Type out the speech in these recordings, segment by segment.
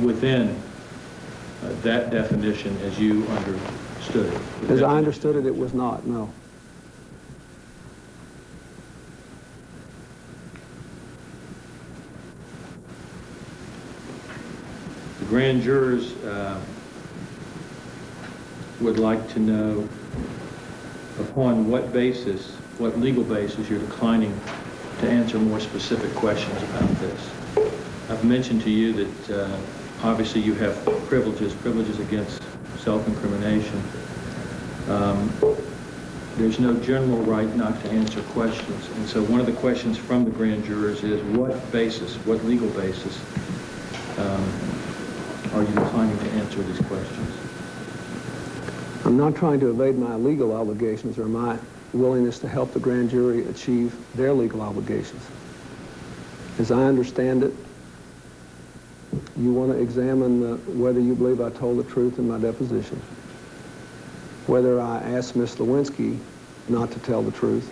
within that definition as you understood it? As I understood it, it was not, no. The grand jurors would like to know upon what basis, what legal basis you're declining to answer more specific questions about this. I've mentioned to you that obviously you have privileges against self-incrimination. There's no general right not to answer questions. And so one of the questions from the grand jurors is what legal basis are you declining to answer these questions? I'm not trying to evade my legal obligations or my willingness to help the grand jury achieve their legal obligations. As I understand it, you want to examine whether you believe I told the truth in my deposition, whether I asked Ms. Lewinsky not to tell the truth,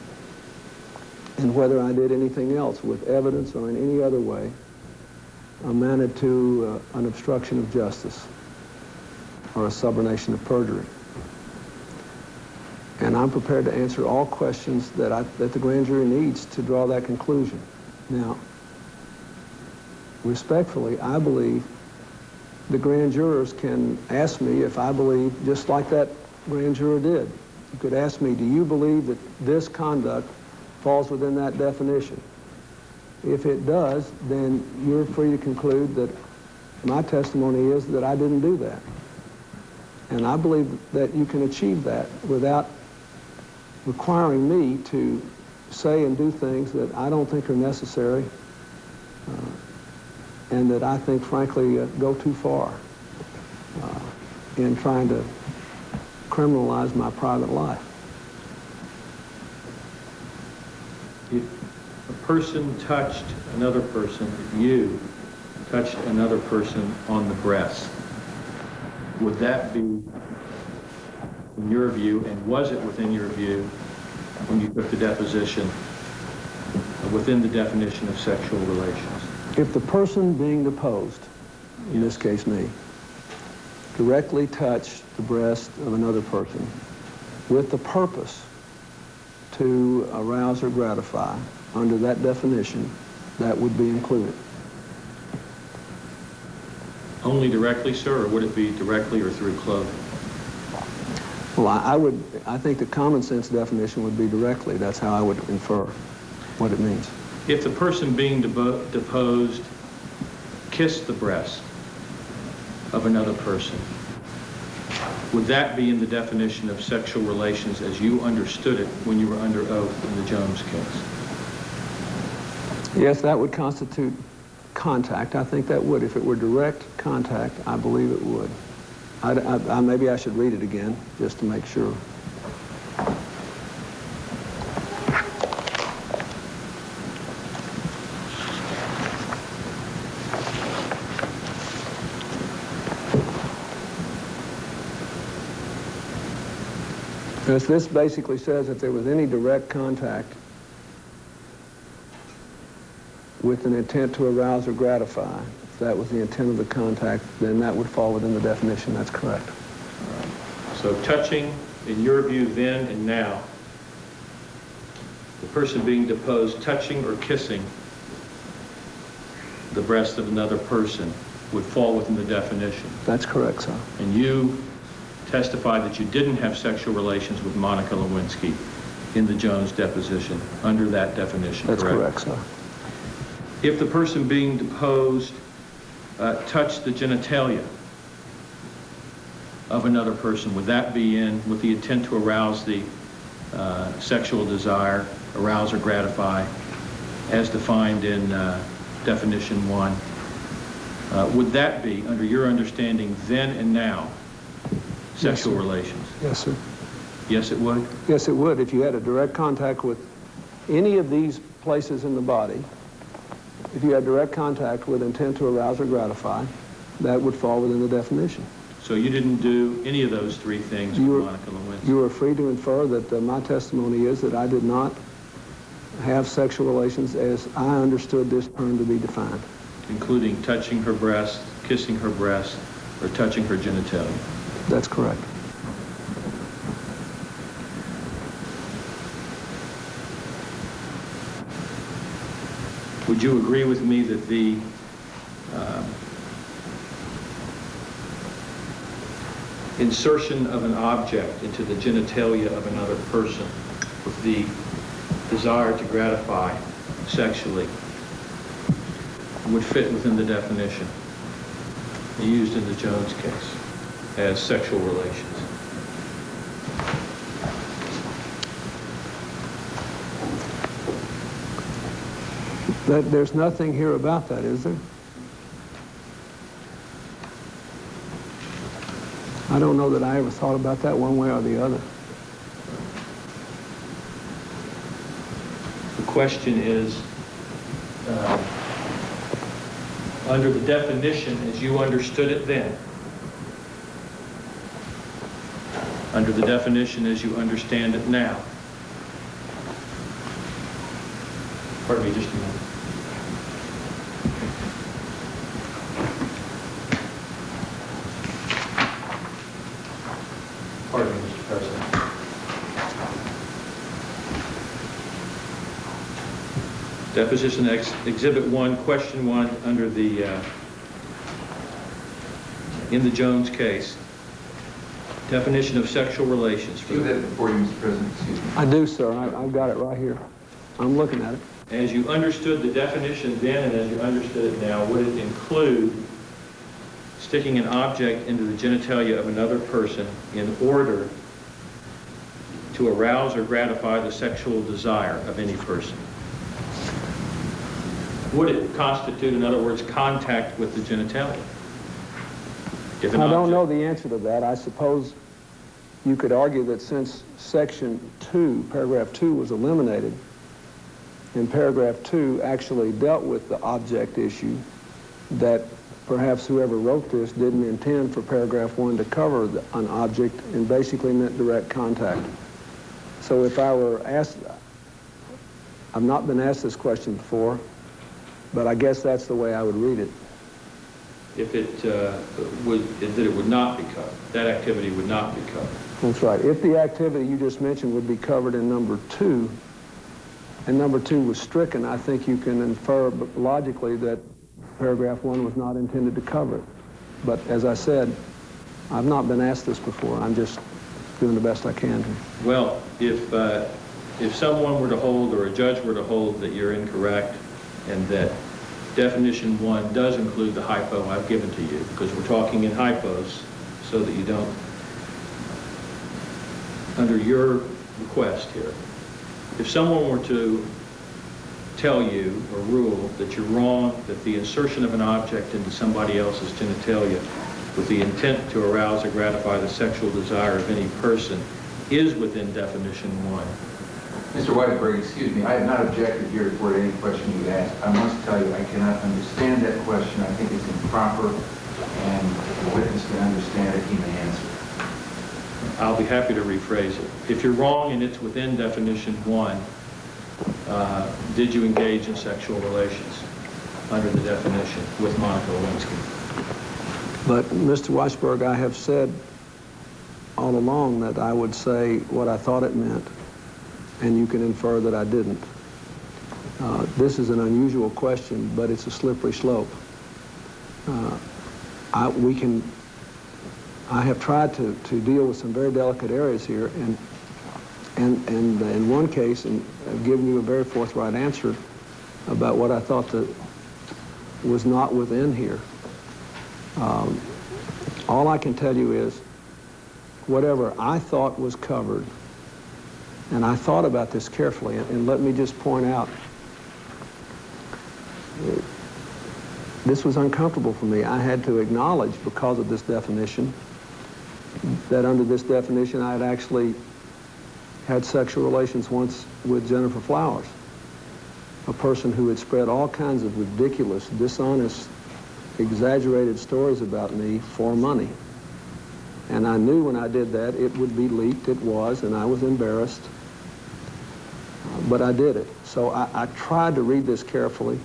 and whether I did anything else with evidence or in any other way amounted to an obstruction of justice or a subornation of perjury. And I'm prepared to answer all questions that the grand jury needs to draw that conclusion. Now, respectfully, I believe the grand jurors can ask me if I believe, just like that grand juror did. You could ask me, do you believe that this conduct falls within that definition? If it does, then you're free to conclude that my testimony is that I didn't do that. And I believe that you can achieve that without requiring me to say and do things that I don't think are necessary and that I think, frankly, go too far in trying to criminalize my private life. If a person touched another person, if you touched another person on the breast, would that be, in your view, and was it within your view, when you took the deposition, within the definition of sexual relations? If the person being deposed, in this case me, directly touched the breast of another person with the purpose to arouse or gratify, under that definition, that would be included. Only directly, sir, or would it be directly or through clothing? Well, I think the common sense definition would be directly. That's how I would infer what it means. If the person being deposed kissed the breast of another person, would that be in the definition of sexual relations as you understood it when you were under oath in the Jones case? Yes, that would constitute contact. I think that would. If it were direct contact, I believe it would. Maybe I should read it again, just to make sure. This basically says if there was any direct contact with an intent to arouse or gratify, if that was the intent of the contact, then that would fall within the definition. That's correct. All right. So touching, in your view then and now, the person being deposed touching or kissing the breast of another person would fall within the definition. That's correct, sir. And you testified that you didn't have sexual relations with Monica Lewinsky in the Jones deposition under that definition, That's correct? That's correct, sir. If the person being deposed touched the genitalia of another person, would that be in with the intent to arouse the sexual desire, arouse or gratify, as defined in definition 1? Would that be, under your understanding then and now, sexual relations? Yes, sir. Yes, it would? Yes, it would. If you had a direct contact with any of these places in the body, if you had direct contact with intent to arouse or gratify, that would fall within the definition. So you didn't do any of those three things with Monica Lewinsky? You are free to infer that my testimony is that I did not have sexual relations as I understood this term to be defined. Including touching her breast, kissing her breast, or touching her genitalia. That's correct. Would you agree with me that the insertion of an object into the genitalia of another person with the desire to gratify sexually would fit within the definition used in the Jones case as sexual relations? There's nothing here about that, is there? I don't know that I ever thought about that one way or the other. The question is, under the definition as you understood it then, under the definition as you understand it now. Pardon me just a minute. Pardon me, Mr. President. Deposition Exhibit 1, Question 1, under the, in the Jones case, definition of sexual relations. Do you have that before you, Mr. President? Excuse me. I do, sir. I've got it right here. I'm looking at it. As you understood the definition then and as you understood it now, would it include sticking an object into the genitalia of another person in order to arouse or gratify the sexual desire of any person? Would it constitute, in other words, contact with the genitalia? If an I don't object- know the answer to that. I suppose you could argue that since Section 2, Paragraph 2 was eliminated, and Paragraph 2 actually dealt with the object issue, that perhaps whoever wrote this didn't intend for Paragraph 1 to cover an object and basically meant direct contact. So if I were asked, I've not been asked this question before, but I guess that's the way I would read it. If it that it would not be covered, that activity would not be covered. That's right. If the activity you just mentioned would be covered in number 2, and number 2 was stricken, I think you can infer logically that Paragraph 1 was not intended to cover it. But as I said, I've not been asked this before. I'm just doing the best I can here. Well, if someone were to hold, or a judge were to hold, that you're incorrect and that definition 1 does include the hypo I've given to you, because we're talking in hypos so that you don't, under your request here, if someone were to tell you or rule that you're wrong, that the insertion of an object into somebody else's genitalia with the intent to arouse or gratify the sexual desire of any person is within definition 1. Mr. Whiteberg, excuse me, I have not objected here toward any question you asked. I must tell you, I cannot understand that question. I think it's improper, and if the witness can understand it, he may answer. I'll be happy to rephrase it. If you're wrong and it's within definition 1, did you engage in sexual relations under the definition with Monica Lewinsky? But, Mr. Weisberg, I have said all along that I would say what I thought it meant, and you can infer that I didn't. This is an unusual question, but it's a slippery slope. I have tried to deal with some very delicate areas here, and in one case, and I've given you a very forthright answer about what I thought that was not within here. All I can tell you is whatever I thought was covered, and I thought about this carefully, and let me just point out, this was uncomfortable for me. I had to acknowledge, because of this definition, that under this definition I had actually had sexual relations once with Jennifer Flowers, a person who had spread all kinds of ridiculous, dishonest, exaggerated stories about me for money. And I knew when I did that it would be leaked. It was, and I was embarrassed. But I did it. So I tried to read this carefully.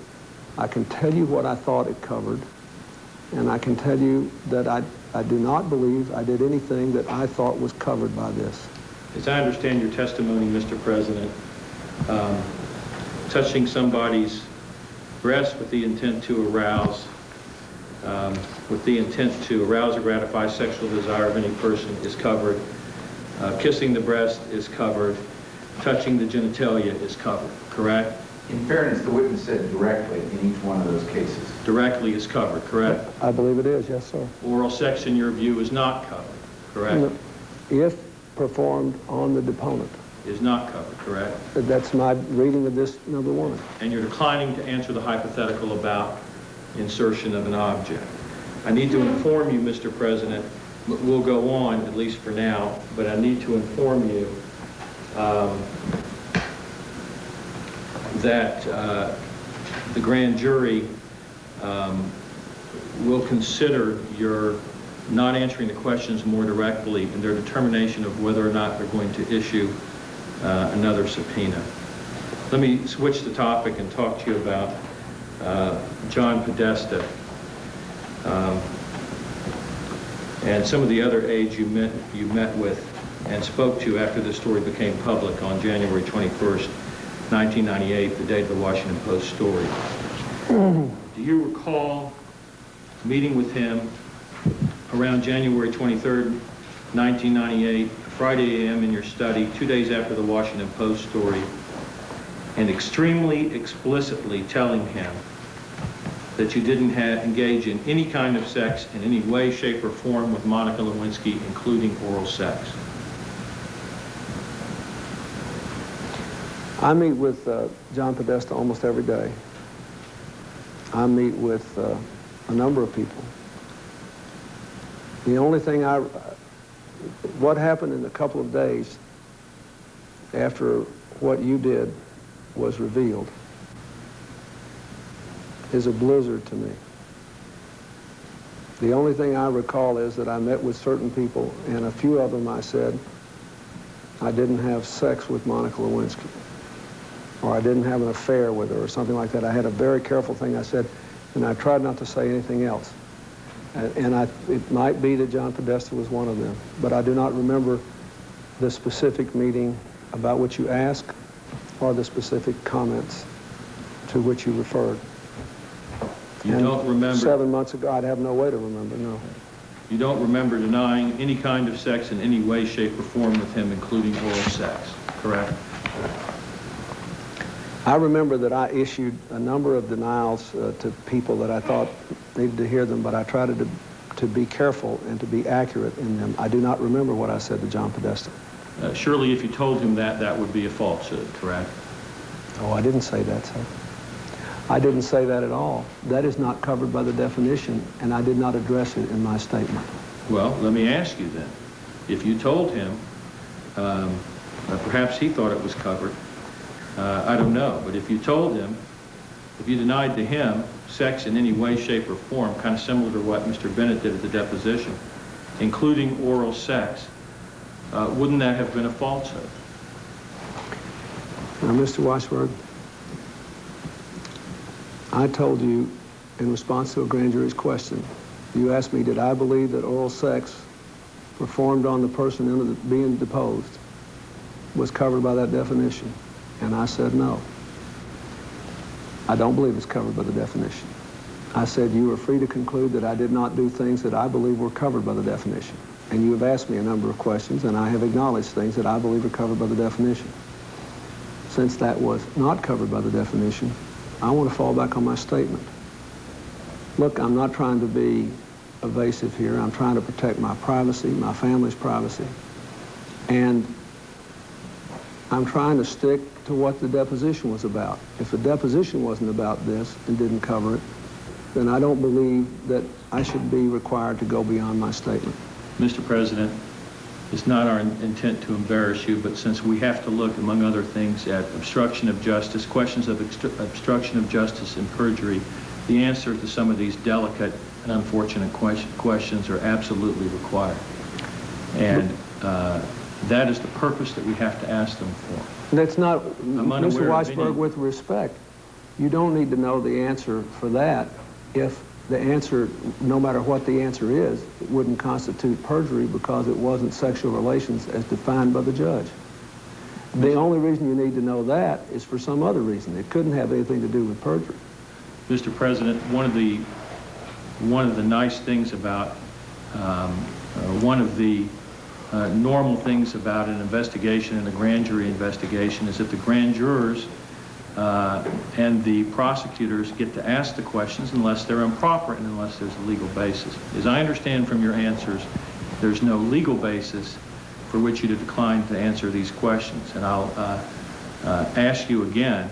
I can tell you what I thought it covered. And I can tell you that I do not believe I did anything that I thought was covered by this. As I understand your testimony, Mr. President, touching somebody's breast with the intent to arouse, or gratify sexual desire of any person is covered. Kissing the breast is covered. Touching the genitalia is covered, correct? In fairness, the witness said directly in each one of those cases. Directly is covered, correct? I believe it is, yes, sir. Oral sex, in your view, is not covered, correct? If performed on the deponent. Is not covered, correct? That's my reading of this, number one. And you're declining to answer the hypothetical about insertion of an object. I need to inform you, Mr. President, we'll go on, at least for now, but I need to inform you that the grand jury will consider your not answering the questions more directly in their determination of whether or not they're going to issue another subpoena. Let me switch the topic and talk to you about John Podesta and some of the other aides you met with and spoke to after this story became public on January 21st, 1998, the date of the Washington Post story. Do you recall meeting with him around January 23rd, 1998, Friday a.m. in your study, 2 days after the Washington Post story, and extremely explicitly telling him that you didn't engage in any kind of sex in any way, shape, or form with Monica Lewinsky, including oral sex? I meet with John Podesta almost every day. I meet with a number of people. The only thing what happened in a couple of days after what you did was revealed is a blizzard to me. The only thing I recall is that I met with certain people, and a few of them I said I didn't have sex with Monica Lewinsky, or I didn't have an affair with her, or something like that. I had a very careful thing I said, and I tried not to say anything else. It might be that John Podesta was one of them, but I do not remember the specific meeting about which you asked or the specific comments to which you referred. You don't remember? 7 months ago, I'd have no way to remember, no. You don't remember denying any kind of sex in any way, shape, or form with him, including oral sex, correct? I remember that I issued a number of denials to people that I thought needed to hear them, but I tried to be careful and to be accurate in them. I do not remember what I said to John Podesta. Surely if you told him that, that would be a falsehood, correct? Oh, I didn't say that, sir. I didn't say that at all. That is not covered by the definition, and I did not address it in my statement. Well, let me ask you then. If you told him, perhaps he thought it was covered, I don't know, but if you told him, if you denied to him sex in any way, shape, or form, kind of similar to what Mr. Bennett did at the deposition, including oral sex, wouldn't that have been a falsehood? Now, Mr. Washburn, I told you in response to a grand jury's question, you asked me, did I believe that oral sex performed on the person being deposed was covered by that definition? And I said no. I don't believe it's covered by the definition. I said you are free to conclude that I did not do things that I believe were covered by the definition. And you have asked me a number of questions, and I have acknowledged things that I believe are covered by the definition. Since that was not covered by the definition, I want to fall back on my statement. Look, I'm not trying to be evasive here. I'm trying to protect my privacy, my family's privacy. And I'm trying to stick to what the deposition was about. If the deposition wasn't about this and didn't cover it, then I don't believe that I should be required to go beyond my statement. Mr. President, it's not our intent to embarrass you, but since we have to look, among other things, at obstruction of justice, questions of obstruction of justice and perjury, the answer to some of these delicate and unfortunate questions are absolutely required. And that is the purpose that we have to ask them for. That's not, Mr. Weisberg, with respect, you don't need to know the answer for that if the answer, no matter what the answer is, it wouldn't constitute perjury because it wasn't sexual relations as defined by the judge. The only reason you need to know that is for some other reason. It couldn't have anything to do with perjury. Mr. President, one of the nice things about, one of the normal things about an investigation and a grand jury investigation is that the grand jurors and the prosecutors get to ask the questions unless they're improper and unless there's a legal basis. As I understand from your answers, there's no legal basis for which you to decline to answer these questions. And I'll ask you again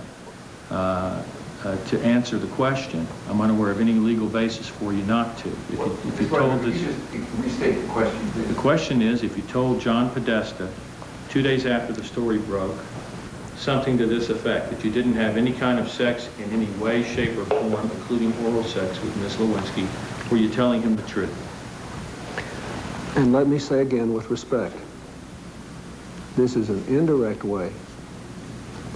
to answer the question. I'm unaware of any legal basis for you not to. If you told this, just restate the question, please. the question is, if you told John Podesta 2 days after the story broke, something to this effect, that you didn't have any kind of sex in any way, shape, or form, including oral sex with Ms. Lewinsky, were you telling him the truth? And let me say again with respect, this is an indirect way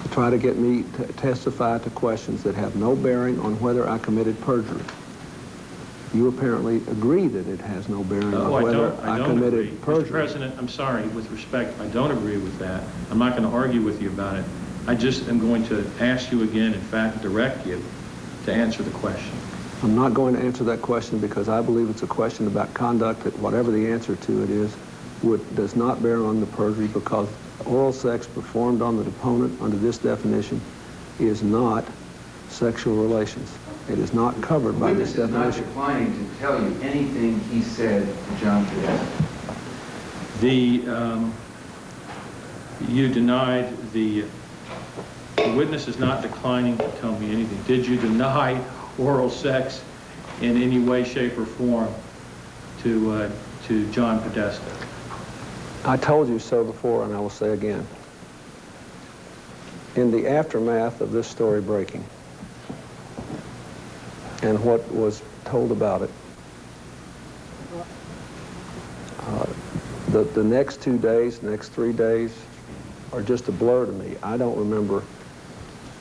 to try to get me to testify to questions that have no bearing on whether I committed perjury. You apparently agree that it has no bearing on whether I committed perjury. Mr. President, I'm sorry, with respect, I don't agree with that. I'm not going to argue with you about it. I just am going to ask you again, in fact, direct you to answer the question. I'm not going to answer that question because I believe it's a question about conduct that whatever the answer to it is, does not bear on the perjury because oral sex performed on the deponent under this definition is not sexual relations. It is not covered by this definition. The witness is not declining to tell you anything he said to John Podesta. You denied the witness is not declining to tell me anything. Did you deny oral sex in any way, shape, or form to John Podesta? I told you so before, and I will say again. In the aftermath of this story breaking, and what was told about it, the next 2 days, next 3 days, are just a blur to me. I don't remember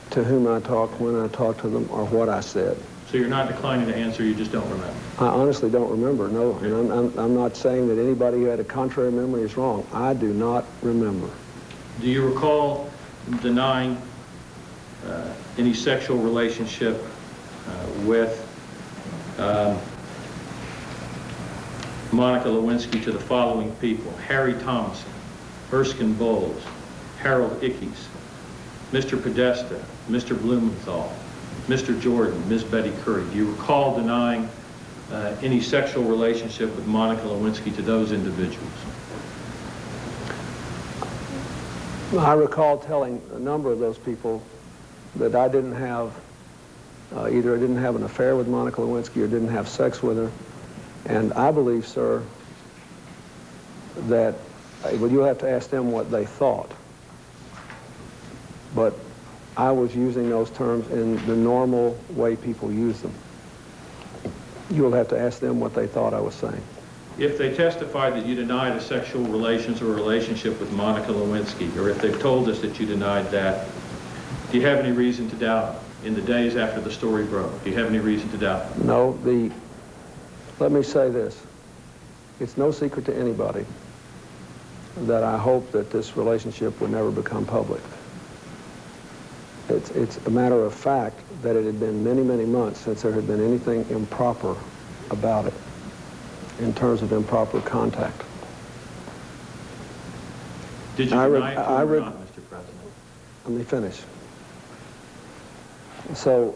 to whom I talked, when I talked to them, or what I said. So you're not declining to answer, you just don't remember? I honestly don't remember, no. And I'm not saying that anybody who had a contrary memory is wrong. I do not remember. Do you recall denying any sexual relationship with Monica Lewinsky to the following people: Harry Thomason, Erskine Bowles, Harold Ickes, Mr. Podesta, Mr. Blumenthal, Mr. Jordan, Ms. Betty Curry? Do you recall denying any sexual relationship with Monica Lewinsky to those individuals? I recall telling a number of those people that I didn't have, either I didn't have an affair with Monica Lewinsky or didn't have sex with her. And I believe, sir, that, well, you'll have to ask them what they thought. But I was using those terms in the normal way people use them. You'll have to ask them what they thought I was saying. If they testified that you denied a sexual relations or a relationship with Monica Lewinsky, or if they've told us that you denied that, do you have any reason to doubt in the days after the story broke? Do you have any reason to doubt? No, let me say this. It's no secret to anybody that I hope that this relationship would never become public. It's a matter of fact that it had been many, many months since there had been anything improper about it in terms of improper contact. Did you deny it or not, Mr. President? Let me finish. So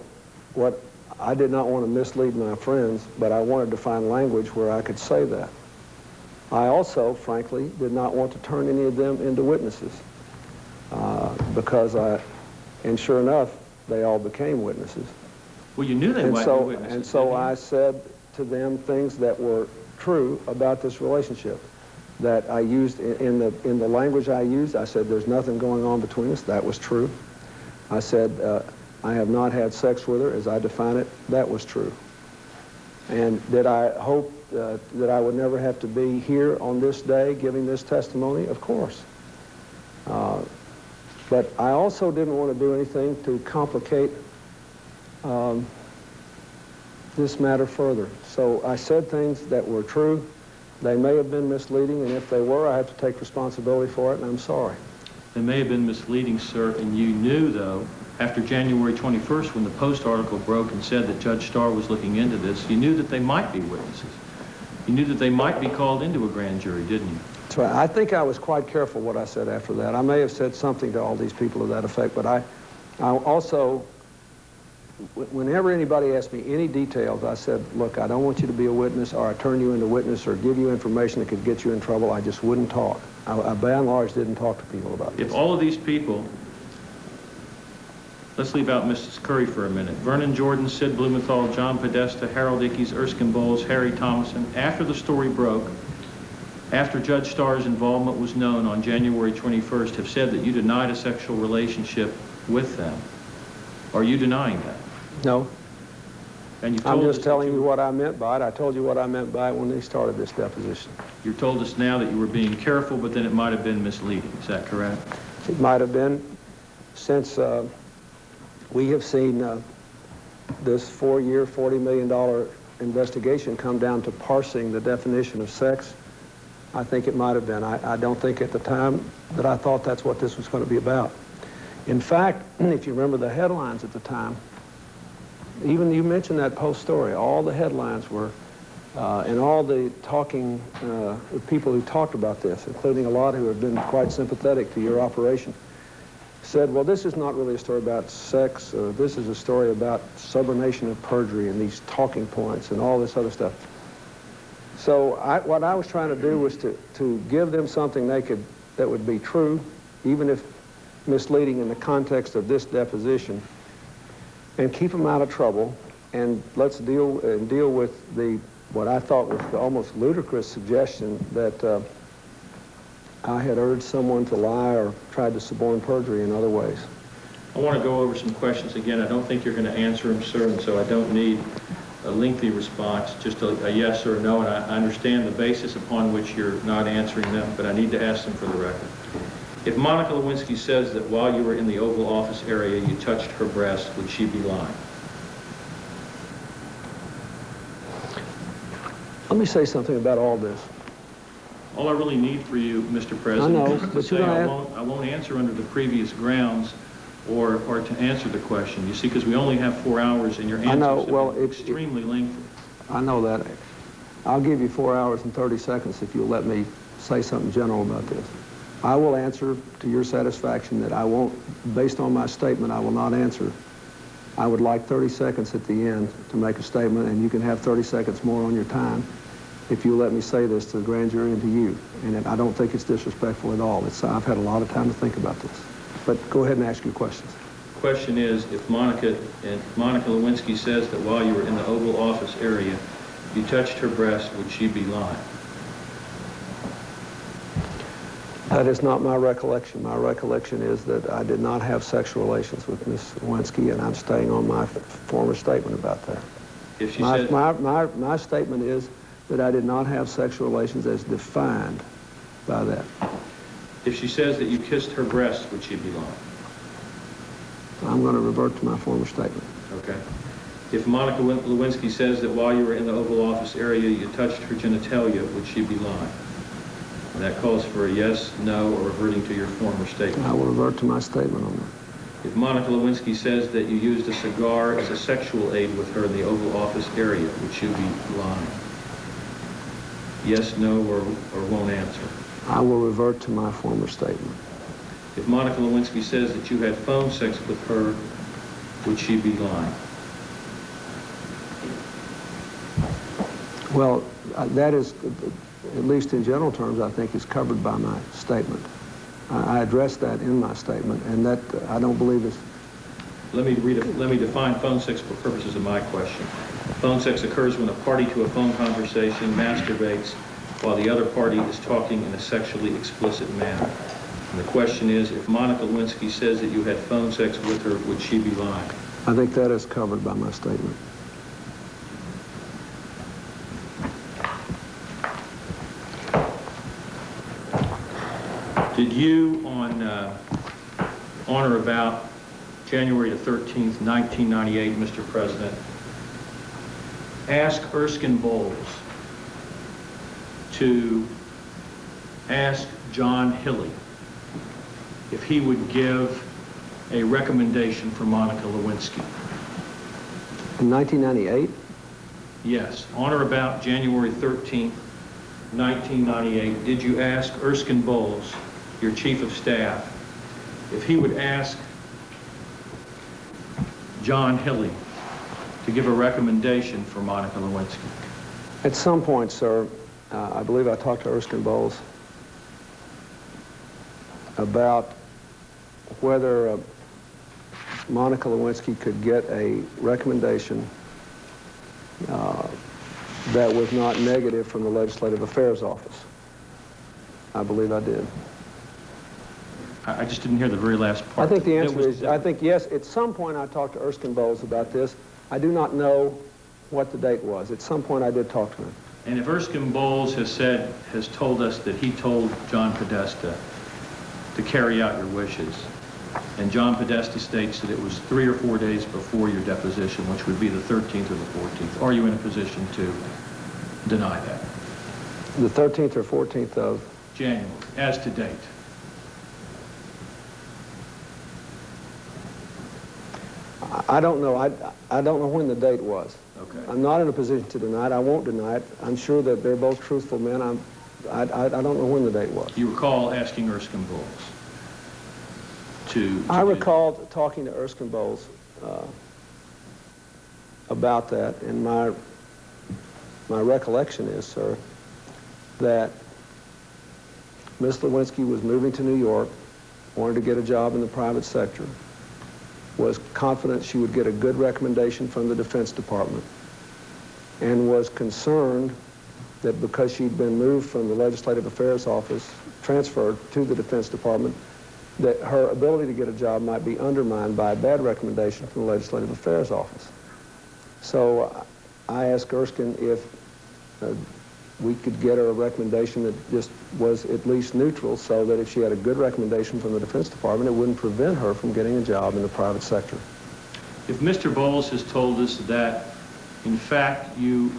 what I did not want to mislead my friends, but I wanted to find language where I could say that. I also, frankly, did not want to turn any of them into witnesses because and sure enough, they all became witnesses. Well, you knew they might be witnesses. And so I said to them things that were true about this relationship that I used in the language I used. I said there's nothing going on between us. That was true. I said I have not had sex with her as I define it. That was true. And did I hope that I would never have to be here on this day giving this testimony? Of course. But I also didn't want to do anything to complicate this matter further. So I said things that were true. They may have been misleading, and if they were, I have to take responsibility for it, and I'm sorry. They may have been misleading, sir, and you knew, though, after January 21st, when the Post article broke and said that Judge Starr was looking into this, you knew that they might be witnesses. You knew that they might be called into a grand jury, didn't you? That's right. I think I was quite careful what I said after that. I may have said something to all these people to that effect, but I also, whenever anybody asked me any details, I said, look, I don't want you to be a witness, or I turn you into a witness, or give you information that could get you in trouble. I just wouldn't talk. I by and large, didn't talk to people about this. If all of these people, let's leave out Mrs. Curry for a minute, Vernon Jordan, Sid Blumenthal, John Podesta, Harold Ickes, Erskine Bowles, Harry Thomason, after the story broke, after Judge Starr's involvement was known on January 21st, have said that you denied a sexual relationship with them. Are you denying that? No. And you've I'm told just us telling that you what I meant by it. I told you what I meant by it when they started this deposition. You told us now that you were being careful, but then it might have been misleading. Is that correct? It might have been, since we have seen this 4-year, $40 million investigation come down to parsing the definition of sex. I think it might have been. I don't think at the time that I thought that's what this was going to be about. In fact, if you remember the headlines at the time, even you mentioned that Post story, all the headlines were, and all the talking people who talked about this, including a lot who have been quite sympathetic to your operation, said, well, this is not really a story about sex. This is a story about sublimation of perjury and these talking points and all this other stuff. So what I was trying to do was to give them something that would be true, even if misleading in the context of this deposition, and keep them out of trouble. And let's deal with what I thought was the almost ludicrous suggestion that I had urged someone to lie or tried to suborn perjury in other ways. I want to go over some questions again. I don't think you're going to answer them, sir, and so I don't need a lengthy response, just a yes or a no, and I understand the basis upon which you're not answering them, but I need to ask them for the record. If Monica Lewinsky says that while you were in the Oval Office area you touched her breast, would she be lying? Let me say something about all this. All I really need for you, Mr. President, I know, is to but say you're I gonna won't answer under the previous grounds or to answer the question. You see, because we only have 4 hours and your answers know, have well, been extremely lengthy. I know that. I'll give you 4 hours and 30 seconds if you'll let me say something general about this. I will answer to your satisfaction that I won't, based on my statement, I will not answer. I would like 30 seconds at the end to make a statement, and you can have 30 seconds more on your time if you let me say this to the grand jury and to you. And I don't think it's disrespectful at all. I've had a lot of time to think about this. But go ahead and ask your questions. The question is, if Monica Lewinsky says that while you were in the Oval Office area you touched her breast, would she be lying? That is not my recollection. My recollection is that I did not have sexual relations with Ms. Lewinsky, and I'm staying on my former statement about that. If she My statement is that I did not have sexual relations as defined by that. If she says that you kissed her breast, would she be lying? I'm going to revert to my former statement. Okay. If Monica Lewinsky says that while you were in the Oval Office area you touched her genitalia, would she be lying? And that calls for a yes, no, or reverting to your former statement. I will revert to my statement on that. If Monica Lewinsky says that you used a cigar as a sexual aid with her in the Oval Office area, would she be lying? Yes, no, or won't answer? I will revert to my former statement. If Monica Lewinsky says that you had phone sex with her, would she be lying? Well, that is, at least in general terms, I think is covered by my statement. I addressed that in my statement, and that I don't believe is... Let me define phone sex for purposes of my question. Phone sex occurs when a party to a phone conversation masturbates while the other party is talking in a sexually explicit manner. And the question is, if Monica Lewinsky says that you had phone sex with her, would she be lying? I think that is covered by my statement. Did you, on or about January the 13th, 1998, Mr. President, ask Erskine Bowles to ask John Hilly if he would give a recommendation for Monica Lewinsky? In 1998, Yes, on or about January 13th, 1998, did you ask Erskine Bowles, your chief of staff, if he would ask John Hilly to give a recommendation for Monica Lewinsky? at some point, sir, I believe I talked to Erskine Bowles about whether Monica Lewinsky could get a recommendation that was not negative from the Legislative Affairs Office. I believe I did. I just didn't hear the very last part. I think the answer is, I think yes, at some point I talked to Erskine Bowles about this. I do not know what the date was. At some point I did talk to him. And if Erskine Bowles has told us that he told John Podesta to carry out your wishes, and John Podesta states that it was 3 or 4 days before your deposition, which would be the 13th or the 14th, are you in a position to deny that? The 13th or 14th of January, as to date. I don't know. I don't know when the date was. Okay. I'm not in a position to deny it. I won't deny it. I'm sure that they're both truthful men. I don't know when the date was. You recall asking Erskine Bowles to I do- recall talking to Erskine Bowles about that, and my recollection is, sir, that Miss Lewinsky was moving to New York, wanted to get a job in the private sector, was confident she would get a good recommendation from the Defense Department, and was concerned that because she'd been moved from the Legislative Affairs Office, transferred to the Defense Department, that her ability to get a job might be undermined by a bad recommendation from the Legislative Affairs Office. So I asked Erskine if we could get her a recommendation that just was at least neutral, so that if she had a good recommendation from the Defense Department, it wouldn't prevent her from getting a job in the private sector. If Mr. Bowles has told us that, in fact, you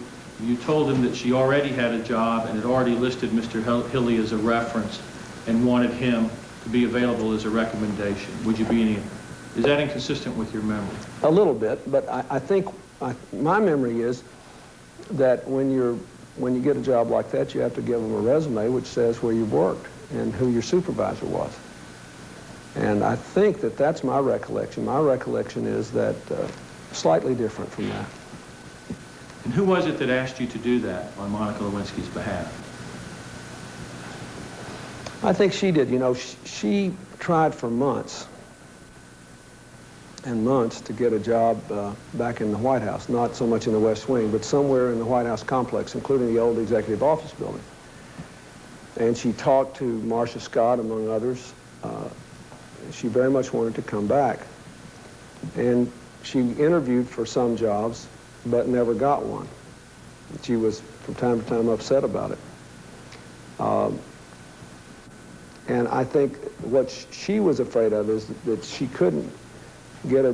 told him that she already had a job and had already listed Mr. Hilly as a reference and wanted him to be available as a recommendation, would you be is that inconsistent with your memory? A little bit, but I think my memory is that when you get a job like that, you have to give them a resume which says where you worked and who your supervisor was. And I think that that's my recollection. My recollection is that slightly different from that. And who was it that asked you to do that on Monica Lewinsky's behalf? I think she did. You know, she tried for months and months to get a job back in the White House, not so much in the West Wing, but somewhere in the White House complex, including the old Executive Office building. And she talked to Marcia Scott, among others. She very much wanted to come back. And she interviewed for some jobs, but never got one. She was, from time to time, upset about it. And I think what she was afraid of is that she couldn't get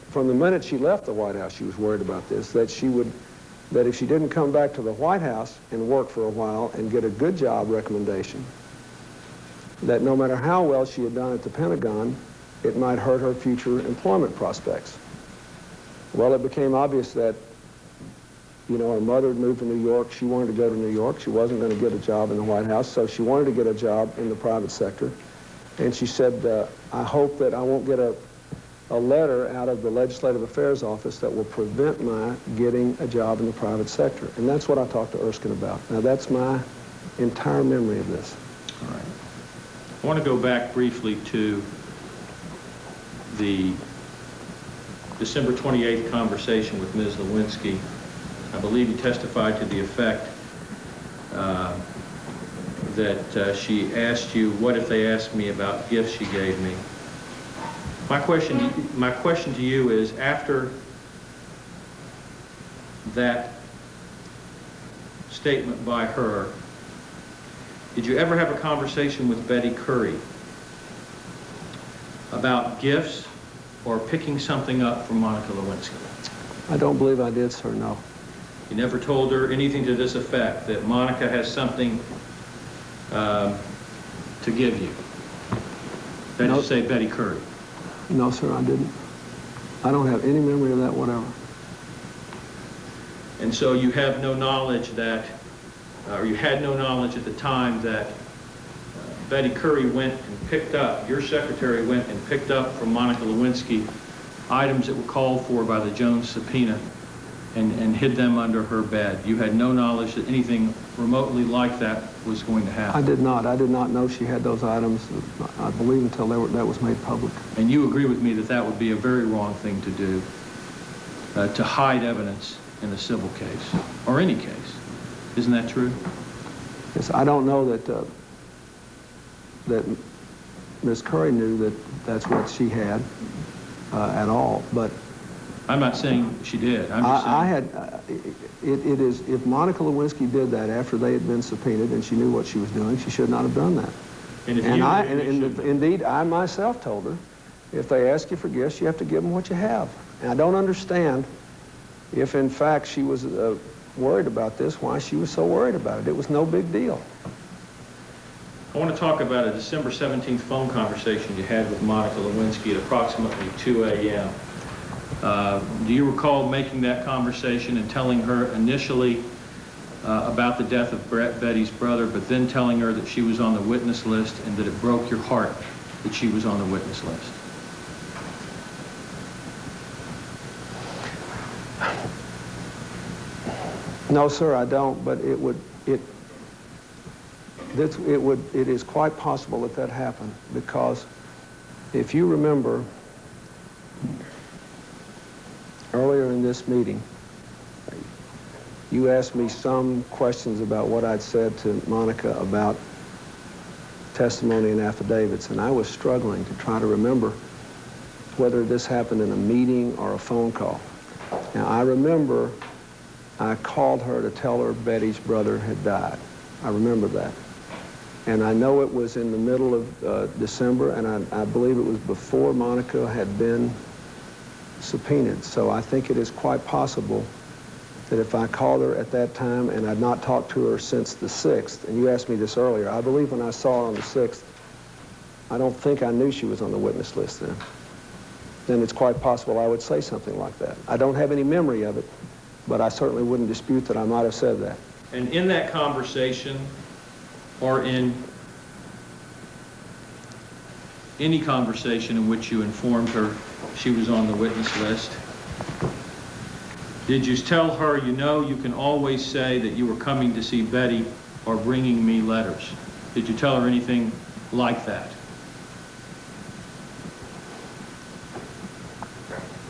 from the minute she left the White House, she was worried about this, that if she didn't come back to the White House and work for a while and get a good job recommendation, that no matter how well she had done at the Pentagon, it might hurt her future employment prospects. Well, it became obvious that, you know, her mother had moved to New York. She wanted to go to New York. She wasn't going to get a job in the White House, so she wanted to get a job in the private sector. And she said, I hope that I won't get a letter out of the Legislative Affairs Office that will prevent my getting a job in the private sector. And that's what I talked to Erskine about. Now, that's my entire memory of this. All right. I want to go back briefly to the December 28th conversation with Ms. Lewinsky. I believe you testified to the effect that she asked you, what if they asked me about gifts she gave me? My question to you is, after that statement by her, did you ever have a conversation with Betty Curry about gifts or picking something up from Monica Lewinsky? I don't believe I did, sir, no. You never told her anything to this effect, that Monica has something to give you? That is to say, Betty Curry. No, sir, I didn't. I don't have any memory of that whatever. And so you have no knowledge that, or you had no knowledge at the time that Betty Curry went and picked up, your secretary went and picked up from Monica Lewinsky items that were called for by the Jones subpoena and hid them under her bed. You had no knowledge that anything remotely like that was going to happen. I did not. I did not know she had those items, I believe, until that was made public. And you agree with me that that would be a very wrong thing to do, to hide evidence in a civil case, or any case. Isn't that true? Yes, I don't know that that Ms. Curry knew that that's what she had at all, but I'm not saying she did. I'm just saying. I had, it is, if Monica Lewinsky did that after they had been subpoenaed and she knew what she was doing, she should not have done that. And if Indeed, I myself told her, if they ask you for gifts, you have to give them what you have. And I don't understand if, in fact, she was worried about this, why she was so worried about it. It was no big deal. I want to talk about a December 17th phone conversation you had with Monica Lewinsky at approximately 2 a.m. Do you recall making that conversation and telling her initially about the death of Betty's brother, but then telling her that she was on the witness list and that it broke your heart that she was on the witness list? No, sir, I don't, but it is quite possible that that happened, because if you remember, earlier in this meeting, you asked me some questions about what I'd said to Monica about testimony and affidavits, and I was struggling to try to remember whether this happened in a meeting or a phone call. Now, I remember I called her to tell her Betty's brother had died. I remember that. And I know it was in the middle of December, and I believe it was before Monica had been subpoenaed. So I think it is quite possible that if I called her at that time and I'd not talked to her since the 6th, and you asked me this earlier, I believe when I saw her on the 6th, I don't think I knew she was on the witness list then it's quite possible I would say something like that. I don't have any memory of it, but I certainly wouldn't dispute that I might have said that. And in that conversation, or in any conversation in which you informed her she was on the witness list, did you tell her, you know, you can always say that you were coming to see Betty or bringing me letters? Did you tell her anything like that?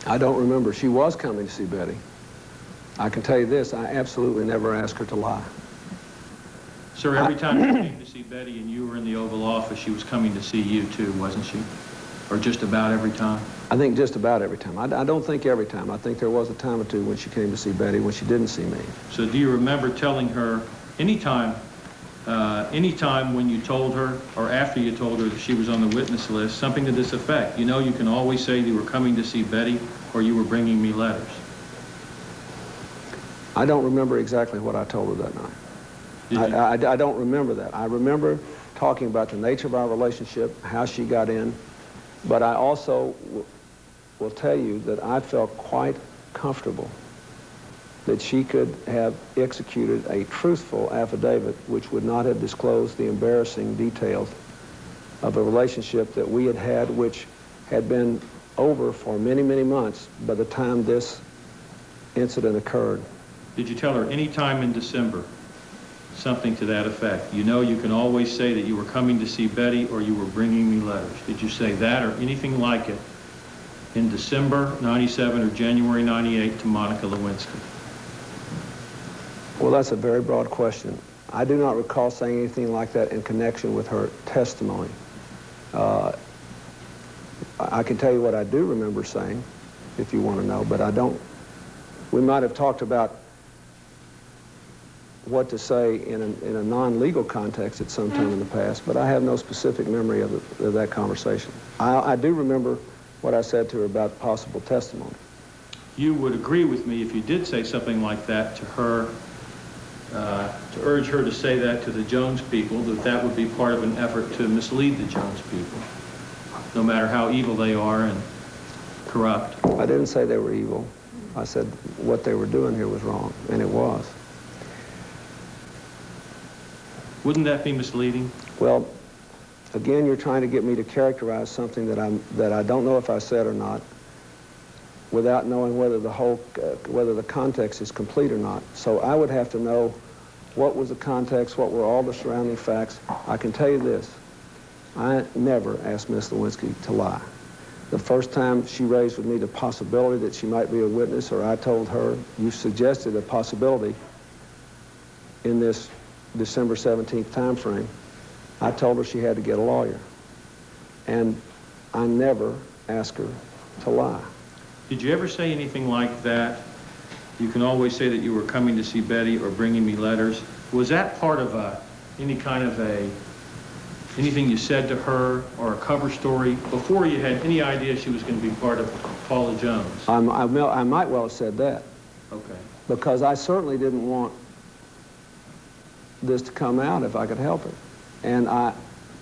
I don't remember. She was coming to see Betty. I can tell you this, I absolutely never asked her to lie. Sir, every time you came to see Betty and you were in the Oval Office, she was coming to see you too, wasn't she? Or just about every time? I think just about every time. I don't think every time. I think there was a time or two when she came to see Betty when she didn't see me. So do you remember telling her anytime when you told her or after you told her that she was on the witness list, something to this effect? You know, you can always say you were coming to see Betty or you were bringing me letters. I don't remember exactly what I told her that night. I don't remember that. I remember talking about the nature of our relationship, how she got in, but I also will tell you that I felt quite comfortable that she could have executed a truthful affidavit which would not have disclosed the embarrassing details of a relationship that we had had, which had been over for many, many months by the time this incident occurred. Did you tell her any time in December something to that effect? You know, you can always say that you were coming to see Betty or you were bringing me letters. Did you say that or anything like it in December 97 or January 98 to Monica Lewinsky? Well, that's a very broad question. I do not recall saying anything like that in connection with her testimony. I can tell you what I do remember saying, if you want to know, but I don't. We might have talked about what to say in a non-legal context at some time in the past, but I have no specific memory of that conversation. I do remember what I said to her about possible testimony. you would agree with me if you did say something like that to her, to urge her to say that to the Jones people, that would be part of an effort to mislead the Jones people, no matter how evil they are and corrupt. I didn't say they were evil. I said what they were doing here was wrong, and it was. Wouldn't that be misleading? Well, again, you're trying to get me to characterize something that I don't know if I said or not, without knowing whether whether the context is complete or not. So I would have to know what was the context, what were all the surrounding facts. I can tell you this: I never asked Ms. Lewinsky to lie. The first time she raised with me the possibility that she might be a witness, or I told her, you suggested a possibility in this December 17th time frame, I told her she had to get a lawyer. And I never asked her to lie. Did you ever say anything like that? You can always say that you were coming to see Betty or bringing me letters. Was that part of any kind of anything you said to her or a cover story before you had any idea she was going to be part of Paula Jones? I might well have said that. Okay. Because I certainly didn't want this to come out if I could help it. And I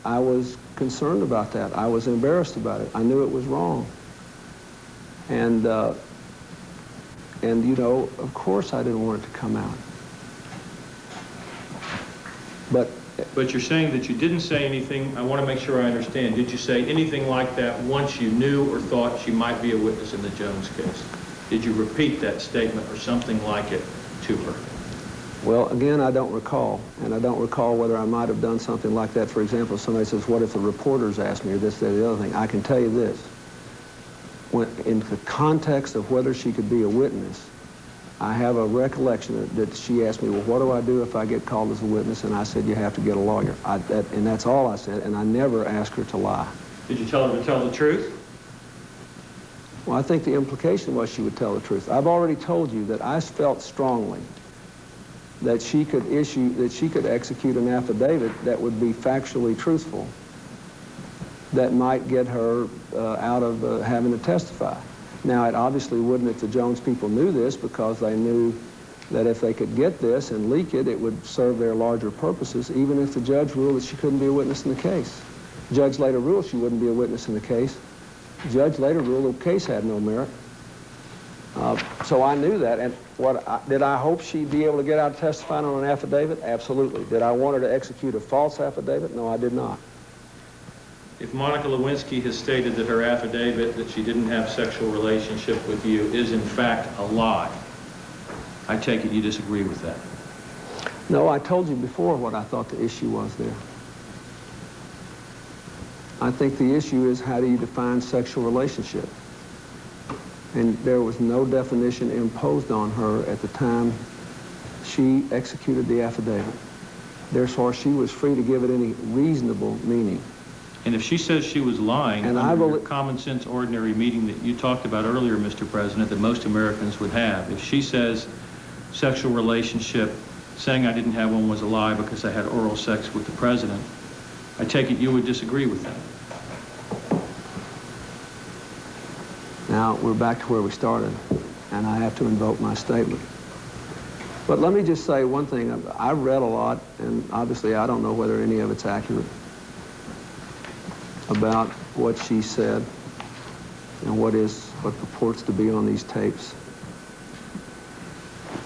was concerned about that. I was embarrassed about it. I knew it was wrong. And you know, of course I didn't want it to come out. But you're saying that you didn't say anything. I want to make sure I understand. Did you say anything like that once you knew or thought she might be a witness in the Jones case? Did you repeat that statement or something like it to her? Well, again, I don't recall. And I don't recall whether I might have done something like that. For example, if somebody says, what if the reporters asked me, or this, that, or the other thing? I can tell you this. When, in the context of whether she could be a witness, I have a recollection that she asked me, well, what do I do if I get called as a witness? And I said, you have to get a lawyer. And that's all I said, and I never asked her to lie. Did you tell her to tell the truth? Well, I think the implication was she would tell the truth. I've already told you that I felt strongly that she could execute an affidavit that would be factually truthful, that might get her out of having to testify. Now, it obviously wouldn't if the Jones people knew this, because they knew that if they could get this and leak it, it would serve their larger purposes, even if the judge ruled that she couldn't be a witness in the case. The judge later ruled she wouldn't be a witness in the case. The judge later ruled the case had no merit. So I knew that, and did I hope she'd be able to get out testifying on an affidavit? Absolutely. Did I want her to execute a false affidavit? No, I did not. If Monica Lewinsky has stated that her affidavit that she didn't have sexual relationship with you is in fact a lie, I take it you disagree with that? No, I told you before what I thought the issue was there. I think the issue is, how do you define sexual relationship? And there was no definition imposed on her at the time she executed the affidavit. Therefore, she was free to give it any reasonable meaning. And if she says she was lying, and under your common sense ordinary meeting that you talked about earlier, Mr. President, that most Americans would have, if she says sexual relationship, saying I didn't have one was a lie because I had oral sex with the president, I take it you would disagree with that? Now, we're back to where we started, and I have to invoke my statement. But let me just say one thing. I've read a lot, and obviously I don't know whether any of it's accurate, about what she said and what purports to be on these tapes.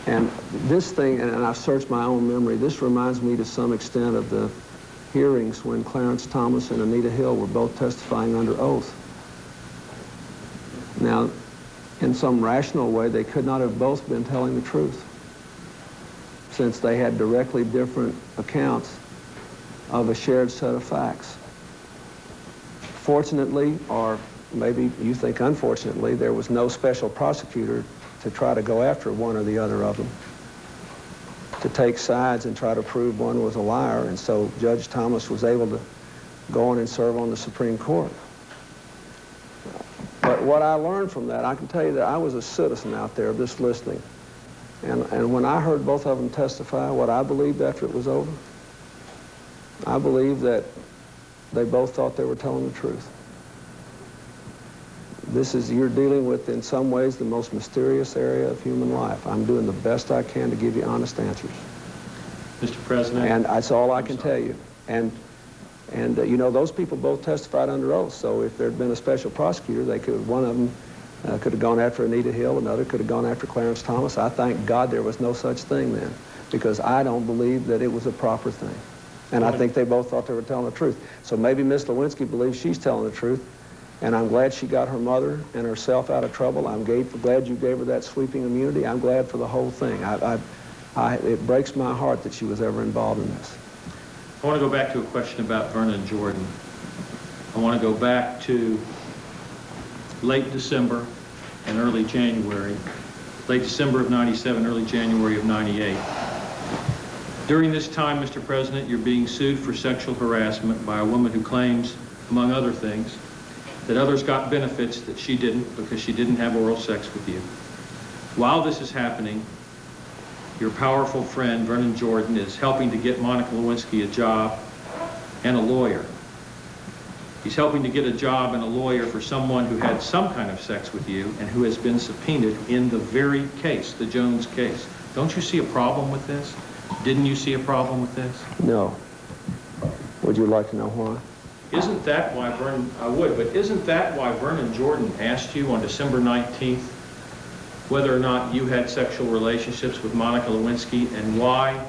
And this thing, and I've searched my own memory, this reminds me to some extent of the hearings when Clarence Thomas and Anita Hill were both testifying under oath. Now, in some rational way, they could not have both been telling the truth, since they had directly different accounts of a shared set of facts. Fortunately, or maybe you think unfortunately, there was no special prosecutor to try to go after one or the other of them, to take sides and try to prove one was a liar, and so Judge Thomas was able to go on and serve on the Supreme Court. But what I learned from that, I can tell you that I was a citizen out there just listening. And when I heard both of them testify, what I believed after it was over, I believed that they both thought they were telling the truth. you're dealing with, in some ways, the most mysterious area of human life. I'm doing the best I can to give you honest answers. Mr. President. And that's all I can tell you. And you know, those people both testified under oath, so if there had been a special prosecutor, they could, one of them could have gone after Anita Hill, another could have gone after Clarence Thomas. I thank God there was no such thing then, because I don't believe that it was a proper thing. And I think they both thought they were telling the truth. So maybe Miss Lewinsky believes she's telling the truth, and I'm glad she got her mother and herself out of trouble. I'm glad you gave her that sweeping immunity. I'm glad for the whole thing. It breaks my heart that she was ever involved in this. I want to go back to a question about Vernon Jordan. I want to go back to late December and early January. Late December of '97, early January of '98. During this time, Mr. President, you're being sued for sexual harassment by a woman who claims, among other things, that others got benefits that she didn't because she didn't have oral sex with you. While this is happening, your powerful friend, Vernon Jordan, is helping to get Monica Lewinsky a job and a lawyer. He's helping to get a job and a lawyer for someone who had some kind of sex with you and who has been subpoenaed in the very case, the Jones case. Don't you see a problem with this? Didn't you see a problem with this? No. Would you like to know why? Isn't that why Vernon, I would, but isn't that why Vernon Jordan asked you on December 19th whether or not you had sexual relationships with Monica Lewinsky, and why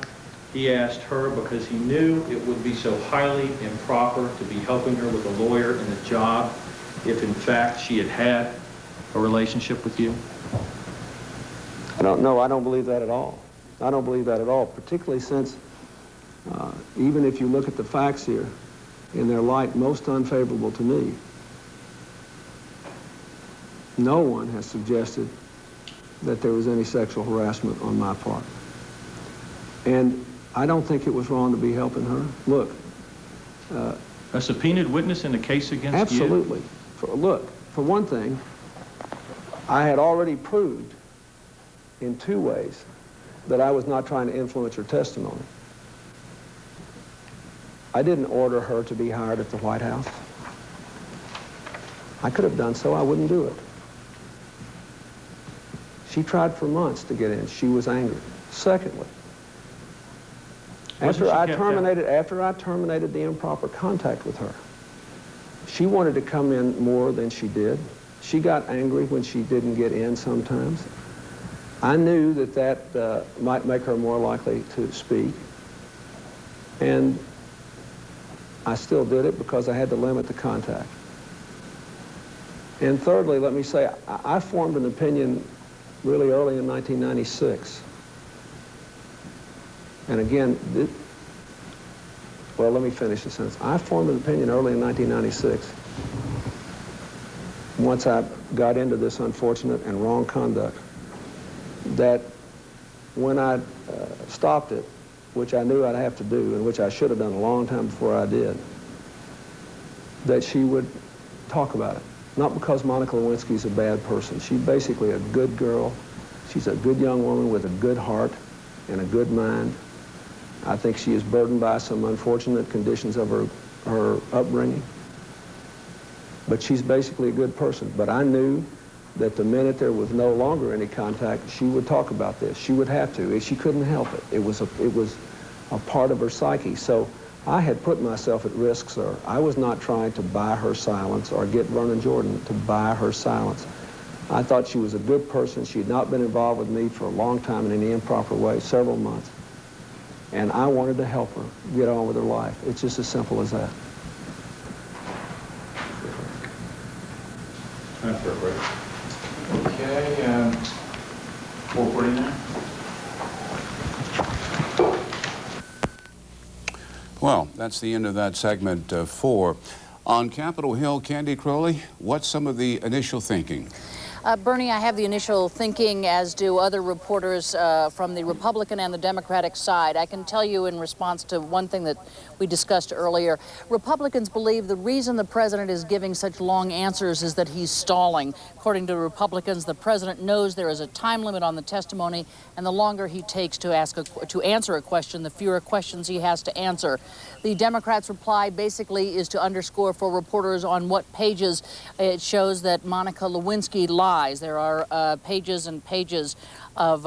he asked her? Because he knew it would be so highly improper to be helping her with a lawyer and a job if in fact she had had a relationship with you? I don't believe that at all. I don't believe that at all, particularly since even if you look at the facts here in their light most unfavorable to me, no one has suggested that there was any sexual harassment on my part. And I don't think it was wrong to be helping her. Look. A subpoenaed witness in a case against you? Absolutely. Look, for one thing, I had already proved in 2 ways that I was not trying to influence her testimony. I didn't order her to be hired at the White House. I could have done so. I wouldn't do it. She tried for months to get in. She was angry. Secondly, after I terminated the improper contact with her, she wanted to come in more than she did. She got angry when she didn't get in sometimes. I knew that might make her more likely to speak, and I still did it because I had to limit the contact. And thirdly, let me say, I formed an opinion really early in 1996. And again, well, let me finish the sentence. I formed an opinion early in 1996, once I got into this unfortunate and wrong conduct, that when I stopped it, which I knew I'd have to do, and which I should have done a long time before I did, that she would talk about it. Not because Monica Lewinsky's a bad person. She's basically a good girl. She's a good young woman with a good heart and a good mind. I think she is burdened by some unfortunate conditions of her upbringing. But she's basically a good person. But I knew that the minute there was no longer any contact, she would talk about this. She would have to. She couldn't help it. It was a part of her psyche. So I had put myself at risk, sir. I was not trying to buy her silence or get Vernon Jordan to buy her silence. I thought she was a good person. She had not been involved with me for a long time in any improper way, several months. And I wanted to help her get on with her life. It's just as simple as that. Time for a break. Okay, 4:49. Well, that's the end of that segment 4. On Capitol Hill, Candy Crowley, what's some of the initial thinking? Bernie, I have the initial thinking, as do other reporters from the Republican and the Democratic side. I can tell you in response to one thing that we discussed earlier, Republicans believe the reason the president is giving such long answers is that he's stalling. According to Republicans, the president knows there is a time limit on the testimony, and the longer he takes to answer a question, the fewer questions he has to answer. The Democrats' reply basically is to underscore for reporters on what pages it shows that Monica Lewinsky lies. There are pages and pages of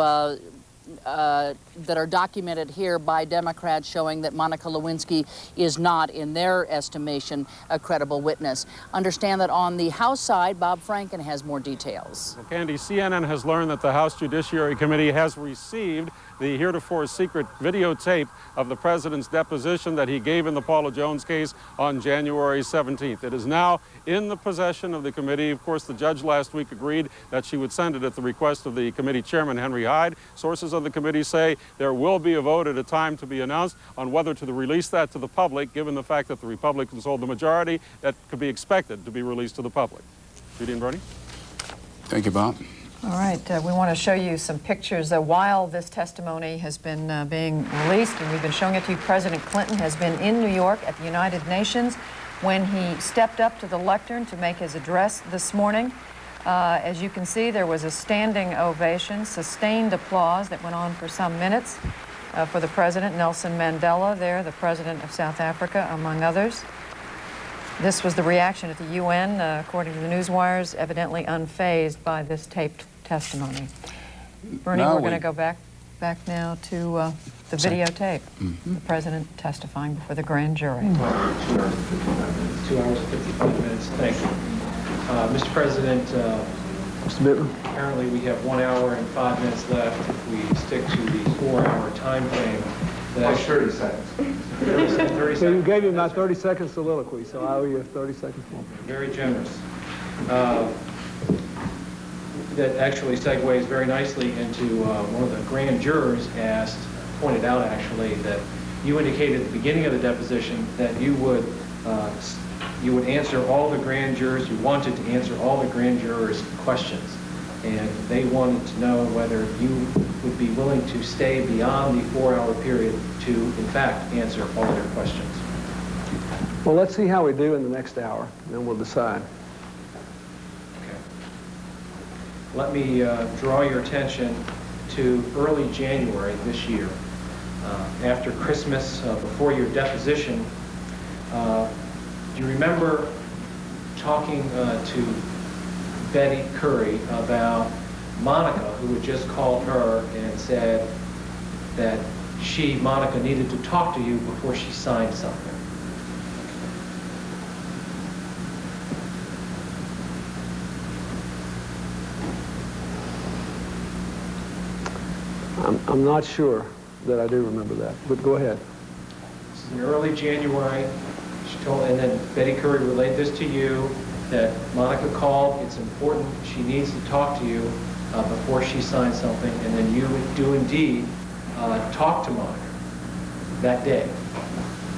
that are documented here by Democrats showing that Monica Lewinsky is not, in their estimation, a credible witness. Understand that on the House side, Bob Franken has more details. Well, Candy, CNN has learned that the House Judiciary Committee has received the heretofore secret videotape of the president's deposition that he gave in the Paula Jones case on January 17th. It is now in the possession of the committee. Of course, the judge last week agreed that she would send it at the request of the committee chairman, Henry Hyde. Sources of the committee say there will be a vote at a time to be announced on whether to release that to the public, given the fact that the Republicans hold the majority. That could be expected to be released to the public. Judy and Bernie? Thank you, Bob. All right, we want to show you some pictures while this testimony has been being released, and we've been showing it to you. President Clinton has been in New York at the United Nations when he stepped up to the lectern to make his address this morning. As you can see, there was a standing ovation, sustained applause that went on for some minutes for the president. Nelson Mandela there, the president of South Africa, among others. This was the reaction at the UN, according to the newswires, evidently unfazed by this taped testimony. Bernie, we're going to go back now to the videotape. The president testifying before the grand jury. 2 hours and 55 minutes. Thank you. Mr. President, Mr. Bittman? apparently we have 1 hour and 5 minutes left if we stick to the 4-hour time frame. That's 30 seconds. 30 seconds. So you gave him my 30-second soliloquy, so I owe you 30 seconds more. Very generous. That actually segues very nicely into one of the grand jurors pointed out actually that you indicated at the beginning of the deposition that you would answer all the grand jurors, you wanted to answer all the grand jurors' questions. And they wanted to know whether you would be willing to stay beyond the 4-hour period to, in fact, answer all their questions. Well, let's see how we do in the next hour, and then we'll decide. Okay. Let me draw your attention to early January this year. After Christmas, before your deposition, do you remember talking to Betty Curry about Monica, who had just called her and said that Monica, needed to talk to you before she signed something? I'm not sure that I do remember that, but go ahead. This is in early January. And then Betty Curry relayed this to you, that Monica called, it's important, she needs to talk to you before she signs something, and then you do indeed talk to Monica that day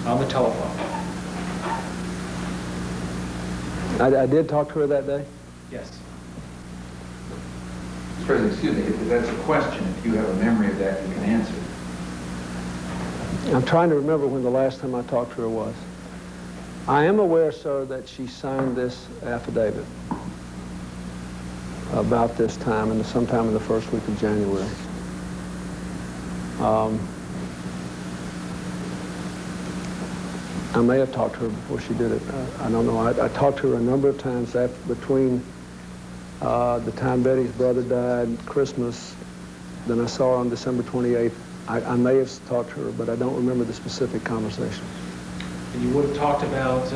on the telephone. I did talk to her that day? Yes. Mr. President, excuse me, if that's a question, if you have a memory of that, you can answer. I'm trying to remember when the last time I talked to her was. I am aware, sir, that she signed this affidavit about this time, and sometime in the first week of January. I may have talked to her before she did it. I don't know. I talked to her a number of times between the time Betty's brother died, Christmas, then I saw her on December 28th. I may have talked to her, but I don't remember the specific conversation. And you would have talked about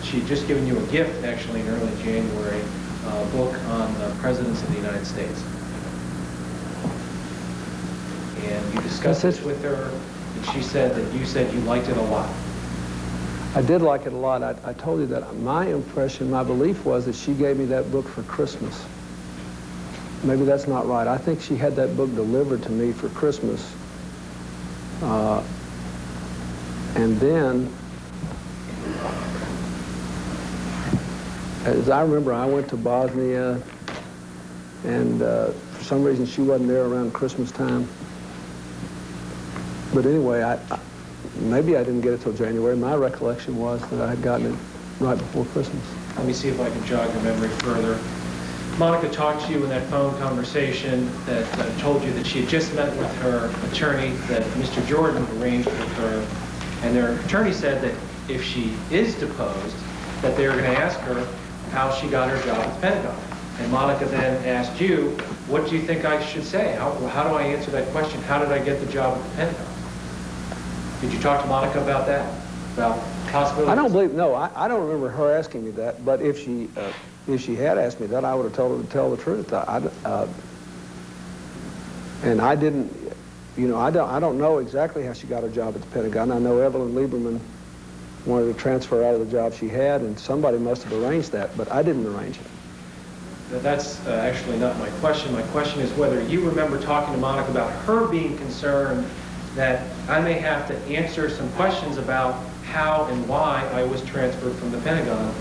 she had just given you a gift, actually, in early January, a book on the presidents of the United States. And you discussed this with her, and she said that you said you liked it a lot. I did like it a lot. I told you that my impression, my belief was that she gave me that book for Christmas. Maybe that's not right. I think she had that book delivered to me for Christmas. And then As I remember, I went to Bosnia, and for some reason she wasn't there around Christmas time. But anyway, maybe I didn't get it till January. My recollection was that I had gotten it right before Christmas. Let me see if I can jog your memory further. Monica talked to you in that phone conversation that told you that she had just met with her attorney, that Mr. Jordan arranged with her, and their attorney said that if she is deposed, that they were going to ask her how she got her job at the Pentagon. And Monica then asked you, what do you think I should say? How do I answer that question? How did I get the job at the Pentagon? Did you talk to Monica about that? About possibilities? I don't believe, no, I don't remember her asking me that, but if she had asked me that, I would have told her to tell the truth. And I didn't, you know, I don't know exactly how she got her job at the Pentagon. I know Evelyn Lieberman wanted to transfer out of the job she had, and somebody must have arranged that, but I didn't arrange it. That's actually not my question. My question is whether you remember talking to Monica about her being concerned that I may have to answer some questions about how and why I was transferred from the Pentagon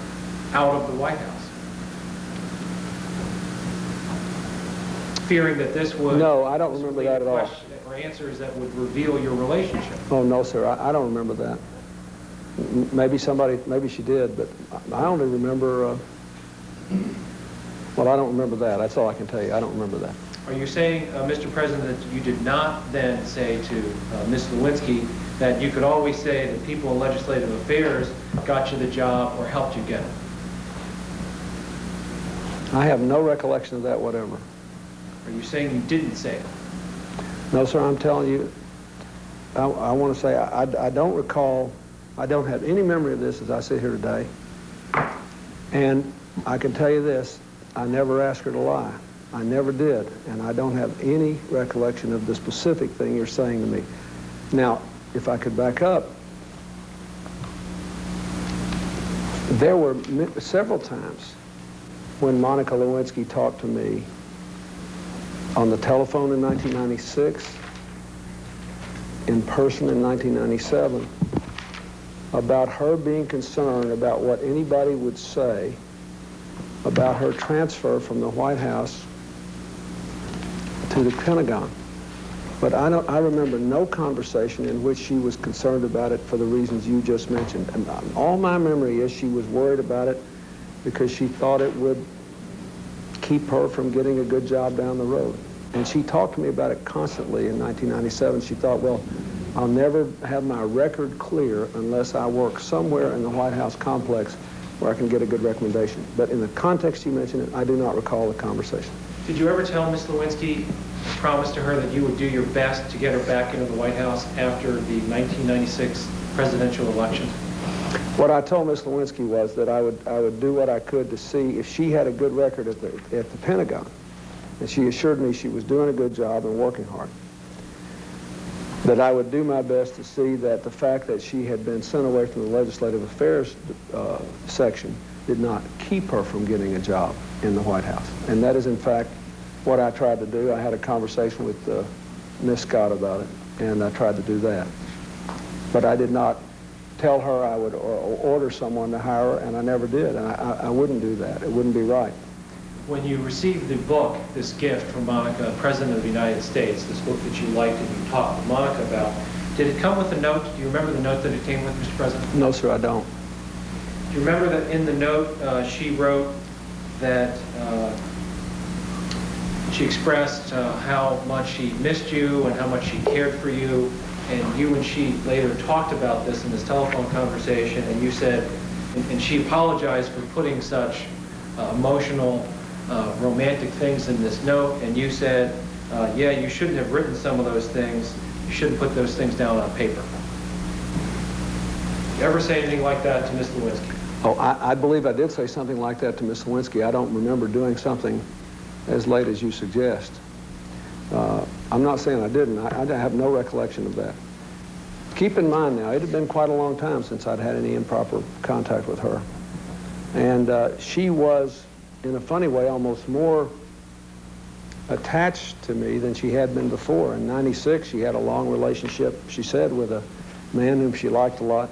out of the White House. Fearing that this would... No, I don't remember that at all. Or answers that would reveal your relationship. Oh, no, sir, I don't remember that. Maybe she did, but I only remember, well, I don't remember that. That's all I can tell you. I don't remember that. Are you saying, Mr. President, that you did not then say to Ms. Lewinsky that you could always say that people in legislative affairs got you the job or helped you get it? I have no recollection of that whatever. Are you saying you didn't say it? No, sir, I'm telling you, I want to say I don't recall, I don't have any memory of this as I sit here today. And I can tell you this, I never asked her to lie. I never did, and I don't have any recollection of the specific thing you're saying to me. Now, if I could back up, there were several times when Monica Lewinsky talked to me on the telephone in 1996, in person in 1997, about her being concerned about what anybody would say about her transfer from the White House to the Pentagon. But I remember no conversation in which she was concerned about it for the reasons you just mentioned. And all my memory is she was worried about it because she thought it would keep her from getting a good job down the road. And she talked to me about it constantly in 1997. She thought, well, I'll never have my record clear unless I work somewhere in the White House complex where I can get a good recommendation. But in the context you mentioned it, I do not recall the conversation. Did you ever tell Ms. Lewinsky, promise to her that you would do your best to get her back into the White House after the 1996 presidential election? What I told Ms. Lewinsky was that I would do what I could to see if she had a good record at the Pentagon. And she assured me she was doing a good job and working hard. That I would do my best to see that the fact that she had been sent away from the Legislative Affairs section did not keep her from getting a job in the White House. And that is, in fact, what I tried to do. I had a conversation with Ms. Scott about it, and I tried to do that. But I did not tell her I would order someone to hire her, and I never did. And I wouldn't do that. It wouldn't be right. When you received the book, this gift from Monica, President of the United States, this book that you liked and you talked to Monica about, did it come with a note? Do you remember the note that it came with, Mr. President? No, sir, I don't. Do you remember that in the note she wrote that she expressed how much she missed you and how much she cared for you, and you and she later talked about this in this telephone conversation, and you said, and she apologized for putting such emotional, romantic things in this note, and you said, yeah, you shouldn't have written some of those things. You shouldn't put those things down on paper. Did you ever say anything like that to Ms. Lewinsky? Oh, I believe I did say something like that to Ms. Lewinsky. I don't remember doing something as late as you suggest. I'm not saying I didn't. I have no recollection of that. Keep in mind now, it had been quite a long time since I'd had any improper contact with her. And she was, in a funny way, almost more attached to me than she had been before. In '96, she had a long relationship, she said, with a man whom she liked a lot.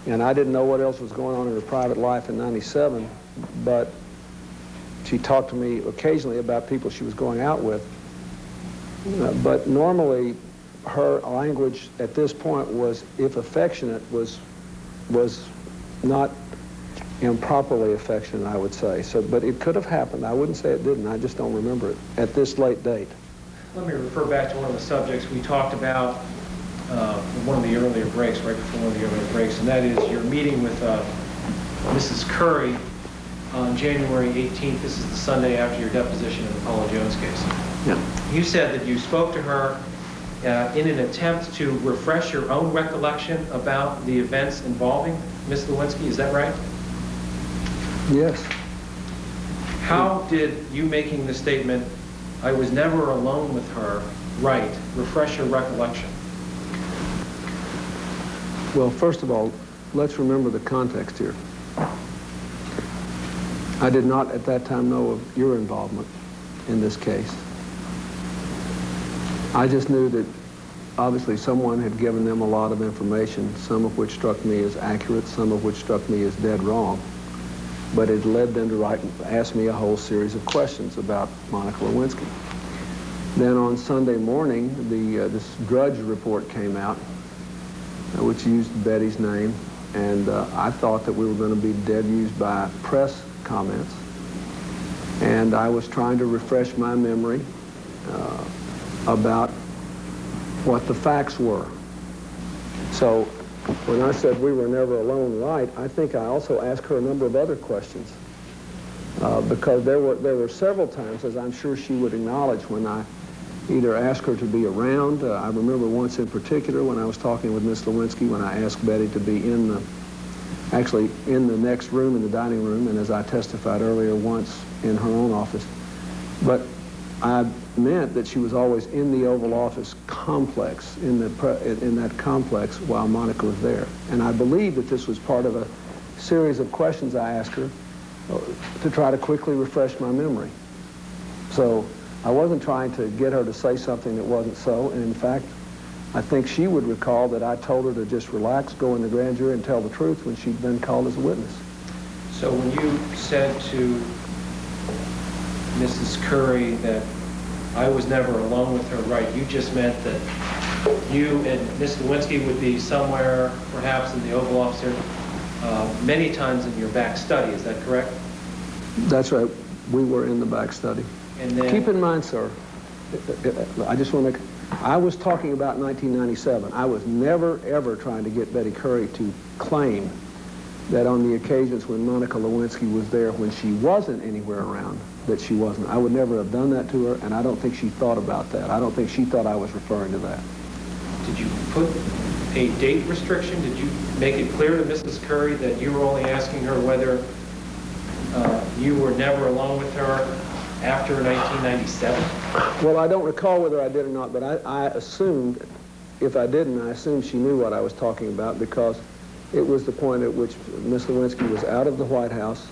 And I didn't know what else was going on in her private life in '97. but she talked to me occasionally about people she was going out with. But normally, her language at this point was, if affectionate, was not improperly affectionate, I would say. So, but it could have happened. I wouldn't say it didn't. I just don't remember it at this late date. Let me refer back to one of the subjects we talked about in one of the earlier breaks, right before one of the earlier breaks, and that is your meeting with Mrs. Curry on January 18th. This is the Sunday after your deposition in the Paula Jones case. Yeah. You said that you spoke to her in an attempt to refresh your own recollection about the events involving Ms. Lewinsky. Is that right? Yes. How did you making the statement, "I was never alone with her," right, refresh your recollection? Well, first of all, let's remember the context here. I did not at that time know of your involvement in this case. I just knew that obviously someone had given them a lot of information, some of which struck me as accurate, some of which struck me as dead wrong. But it led them to ask me a whole series of questions about Monica Lewinsky. Then on Sunday morning, this Drudge report came out, which used Betty's name, and I thought that we were going to be dead used by press comments. And I was trying to refresh my memory about what the facts were. So when I said we were never alone, right, I think I also asked her a number of other questions because there were several times, as I'm sure she would acknowledge, when I either asked her to be around. I remember once in particular when I was talking with Miss Lewinsky, when I asked Betty to be actually in the next room, in the dining room, and as I testified earlier, once in her own office. But I meant that she was always in the Oval Office complex, in that complex while Monica was there. And I believe that this was part of a series of questions I asked her to try to quickly refresh my memory. So I wasn't trying to get her to say something that wasn't so, and in fact, I think she would recall that I told her to just relax, go in the grand jury, and tell the truth when she'd been called as a witness. So when you said to Mrs. Curry that I was never alone with her, right, you just meant that you and Ms. Lewinsky would be somewhere, perhaps in the Oval Office here, many times in your back study, is that correct? That's right. We were in the back study. And then, keep in mind, sir, I just want to make, I was talking about 1997. I was never, ever trying to get Betty Curry to claim that on the occasions when Monica Lewinsky was there, when she wasn't anywhere around, that she wasn't. I would never have done that to her, and I don't think she thought about that. I don't think she thought I was referring to that. did you put a date restriction? Did you make it clear to Mrs. Curry that you were only asking her whether you were never alone with her after 1997? Well, I don't recall whether I did or not, but I assumed, if I didn't, I assumed she knew what I was talking about because it was the point at which Miss Lewinsky was out of the White House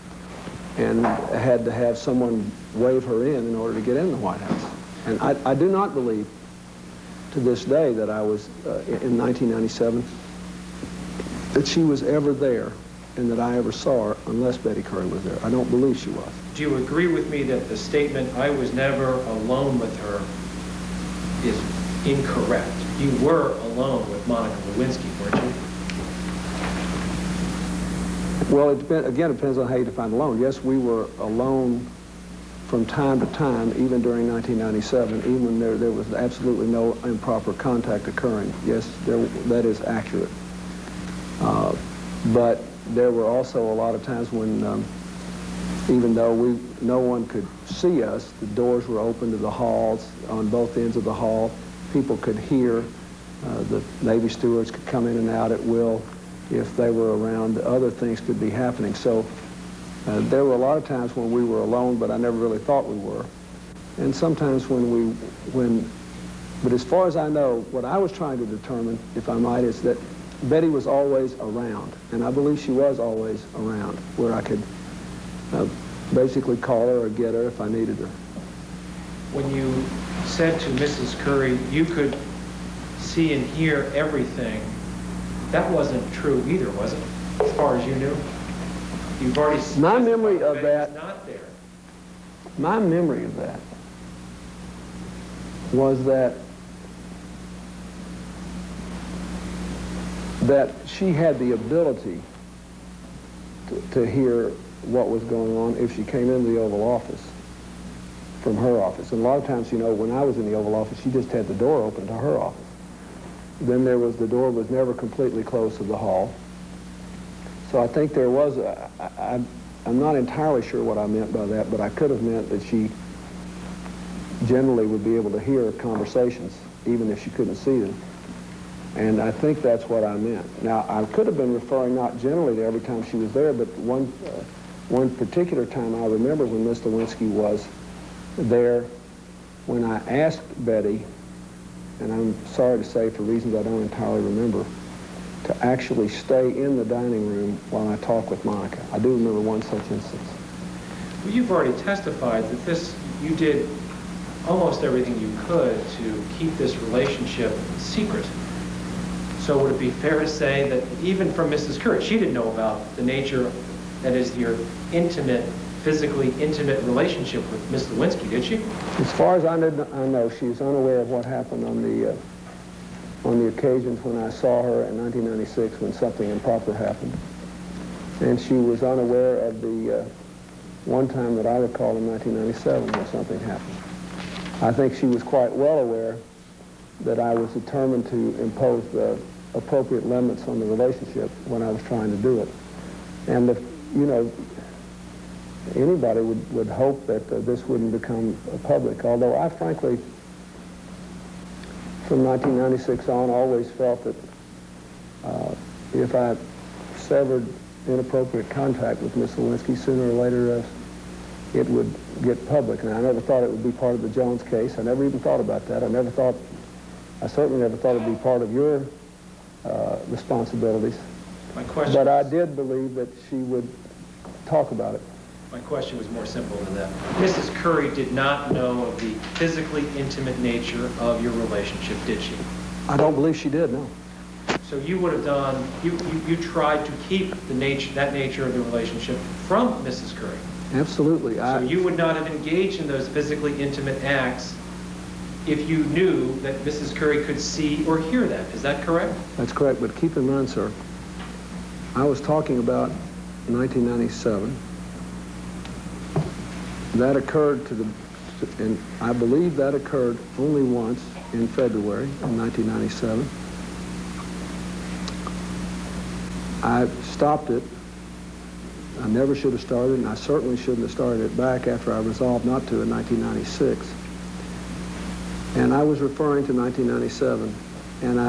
and had to have someone wave her in order to get in the White House. And I do not believe to this day that I was, in 1997, that she was ever there and that I ever saw her unless Betty Curry was there. I don't believe she was. Do you agree with me that the statement, I was never alone with her, is incorrect? You were alone with Monica Lewinsky, weren't you? Well, it depends on how you define alone. Yes, we were alone from time to time, even during 1997, even when there was absolutely no improper contact occurring. Yes, that is accurate. But there were also a lot of times when, even though no one could see us, the doors were open to the halls on both ends of the hall. People could hear. The Navy stewards could come in and out at will. If they were around, other things could be happening. So there were a lot of times when we were alone, but I never really thought we were. And sometimes but as far as I know, what I was trying to determine, if I might, is that Betty was always around. And I believe she was always around, where I could basically call her or get her if I needed her. When you said to Mrs. Curry, you could see and hear everything, that wasn't true either, was it? As far as you knew? You've already My memory specified of Betty was that- not there. My memory of that was that she had the ability to hear what was going on if she came into the Oval Office from her office. And a lot of times, you know, when I was in the Oval Office, she just had the door open to her office. Then there was, the door was never completely closed to the hall. So I think there was, I'm not entirely sure what I meant by that, but I could have meant that she generally would be able to hear conversations, even if she couldn't see them. And I think that's what I meant. Now, I could have been referring not generally to every time she was there, but one particular time I remember when Ms. Lewinsky was there, when I asked Betty, and I'm sorry to say for reasons I don't entirely remember, to actually stay in the dining room while I talked with Monica. I do remember one such instance. Well, you've already testified that you did almost everything you could to keep this relationship secret. So would it be fair to say that even from Mrs. Curry, she didn't know about the nature, that is, your intimate, physically intimate relationship with Ms. Lewinsky, did she? As far as I know, she's unaware of what happened on the occasions when I saw her in 1996 when something improper happened. And she was unaware of the one time that I recall in 1997 when something happened. I think she was quite well aware that I was determined to impose the appropriate limits on the relationship when I was trying to do it. And if, you know, anybody would hope that this wouldn't become public, although I frankly, from 1996 on, always felt that if I severed inappropriate contact with Ms. Lewinsky, sooner or later it would get public. And I never thought it would be part of the Jones case. I never even thought about that. I certainly never thought it would be part of your responsibilities. My question But I did believe that she would talk about it. My question was more simple than that. Mrs. Curry did not know of the physically intimate nature of your relationship, did she? I don't believe she did, no. So you would have done, you tried to keep that nature of the relationship from Mrs. Curry. Absolutely. So you would not have engaged in those physically intimate acts if you knew that Mrs. Curry could see or hear that. Is that correct? That's correct, but keep in mind, sir, I was talking about 1997. That occurred and I believe that occurred only once in February of 1997. I stopped it. I never should have started, and I certainly shouldn't have started it back after I resolved not to in 1996. And I was referring to 1997, and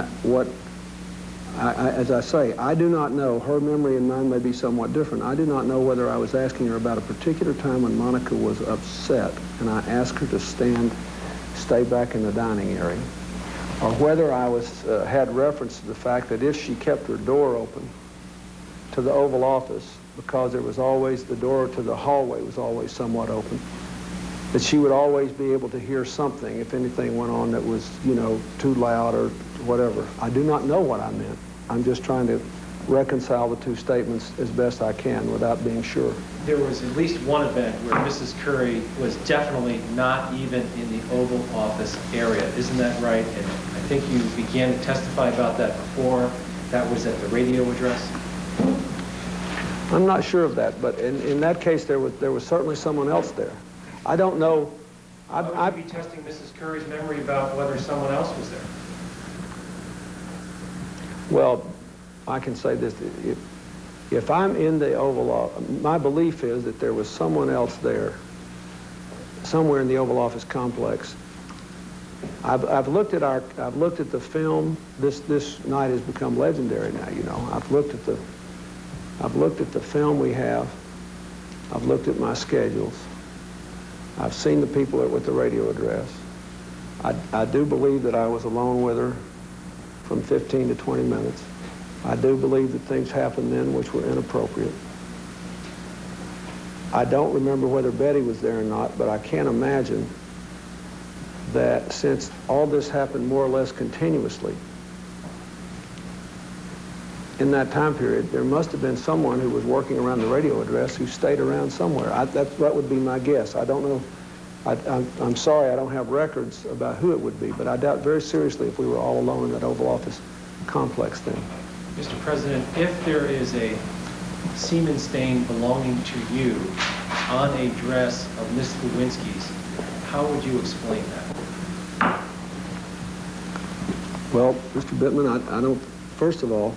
as I say, I do not know. Her memory and mine may be somewhat different. I do not know whether I was asking her about a particular time when Monica was upset, and I asked her to stay back in the dining area, or whether I had reference to the fact that if she kept her door open to the Oval Office, because there was always, the door to the hallway was always somewhat open, that she would always be able to hear something if anything went on that was, you know, too loud or whatever. I do not know what I meant. I'm just trying to reconcile the two statements as best I can without being sure. There was at least one event where Mrs. Curry was definitely not even in the Oval Office area. Isn't that right? And I think you began to testify about that before. That was at the radio address. I'm not sure of that, but in that case, there was certainly someone else there. I don't know. I would be testing Mrs. Curry's memory about whether someone else was there. Well, I can say this. If I'm in the Oval Office, my belief is that there was someone else there, somewhere in the Oval Office complex. I've looked at the film. This night has become legendary now. You know, I've looked at the film we have. I've looked at my schedules. I've seen the people with the radio address. I do believe that I was alone with her from 15 to 20 minutes. I do believe that things happened then which were inappropriate. I don't remember whether Betty was there or not, but I can't imagine that since all this happened more or less continuously, in that time period, there must have been someone who was working around the radio address who stayed around somewhere. That would be my guess. I don't know. I'm sorry I don't have records about who it would be, but I doubt very seriously if we were all alone in that Oval Office complex then. Mr. President, if there is a semen stain belonging to you on a dress of Ms. Lewinsky's, how would you explain that? Well, Mr. Bittman, I don't, first of all,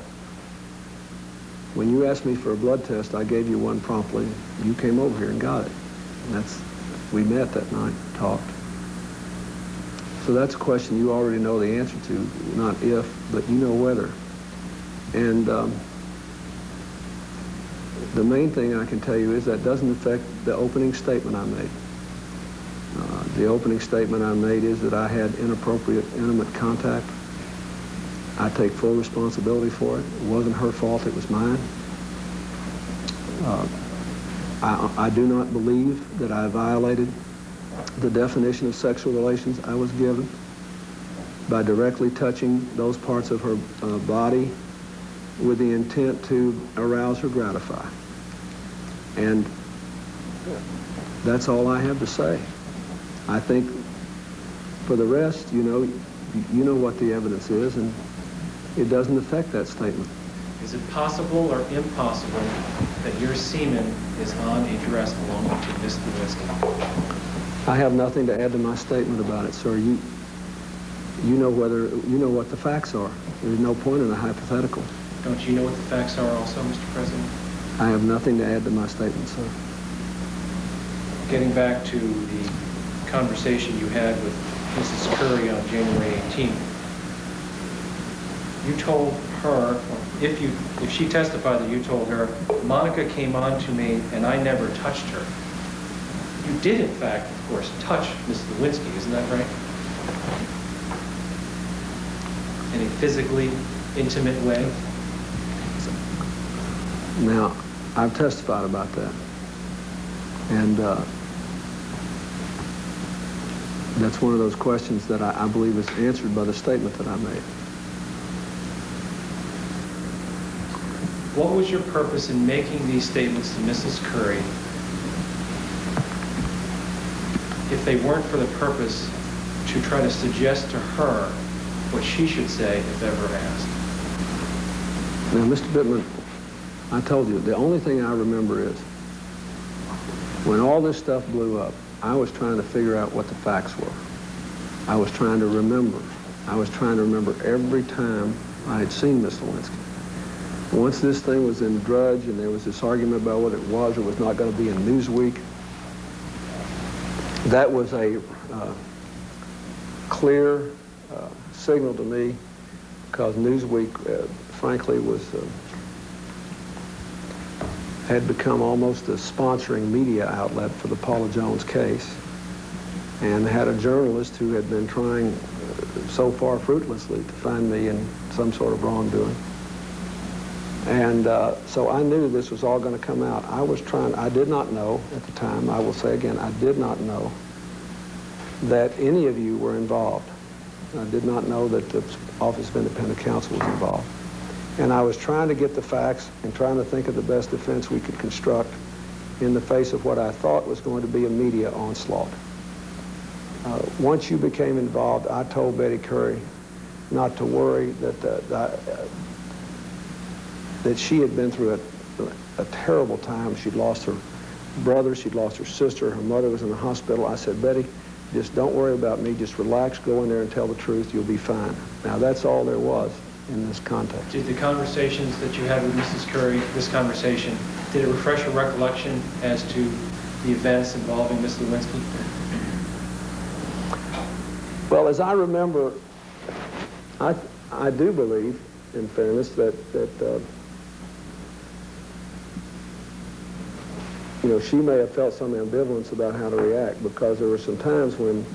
when you asked me for a blood test, I gave you one promptly. You came over here and got it. And we met that night, talked. So that's a question you already know the answer to, not if, but you know whether. And the main thing I can tell you is that doesn't affect the opening statement I made. The opening statement I made is that I had inappropriate, intimate contact. I take full responsibility for it. It wasn't her fault, it was mine. I do not believe that I violated the definition of sexual relations I was given by directly touching those parts of her body with the intent to arouse or gratify. And that's all I have to say. I think for the rest, you know what the evidence is, and it doesn't affect that statement. Is it possible or impossible that your semen is on a dress belonging to Ms. Lewinsky? I have nothing to add to my statement about it, sir. You know what the facts are. There's no point in a hypothetical. Don't you know what the facts are also, Mr. President? I have nothing to add to my statement, sir. Getting back to the conversation you had with Mrs. Curry on January 18th, you told her, if she testified that you told her, Monica came on to me and I never touched her. You did, in fact, of course, touch Ms. Lewinsky, isn't that right? In a physically intimate way? Now, I've testified about that. And that's one of those questions that I believe is answered by the statement that I made. What was your purpose in making these statements to Mrs. Curry if they weren't for the purpose to try to suggest to her what she should say if ever asked? Now, Mr. Bittman, I told you, the only thing I remember is when all this stuff blew up, I was trying to figure out what the facts were. I was trying to remember. I was trying to remember every time I had seen Miss Lewinsky. Once this thing was in Drudge and there was this argument about what it was or was not going to be in Newsweek, that was a clear signal to me, because Newsweek, frankly, had become almost a sponsoring media outlet for the Paula Jones case, and had a journalist who had been trying so far fruitlessly to find me in some sort of wrongdoing. And so I knew this was all going to come out. I did not know at the time, I will say again, I did not know that any of you were involved. I did not know that the Office of Independent Counsel was involved. And I was trying to get the facts and trying to think of the best defense we could construct in the face of what I thought was going to be a media onslaught. Once you became involved, I told Betty Curry not to worry, that she had been through a terrible time. She'd lost her brother, she'd lost her sister, her mother was in the hospital. I said, Betty, just don't worry about me, just relax, go in there and tell the truth, you'll be fine. Now, that's all there was in this context. Did the conversations that you had with Mrs. Curry, this conversation, did it refresh your recollection as to the events involving Ms. Lewinsky? Well, as I remember, I do believe, in fairness, that she may have felt some ambivalence about how to react, because there were some times when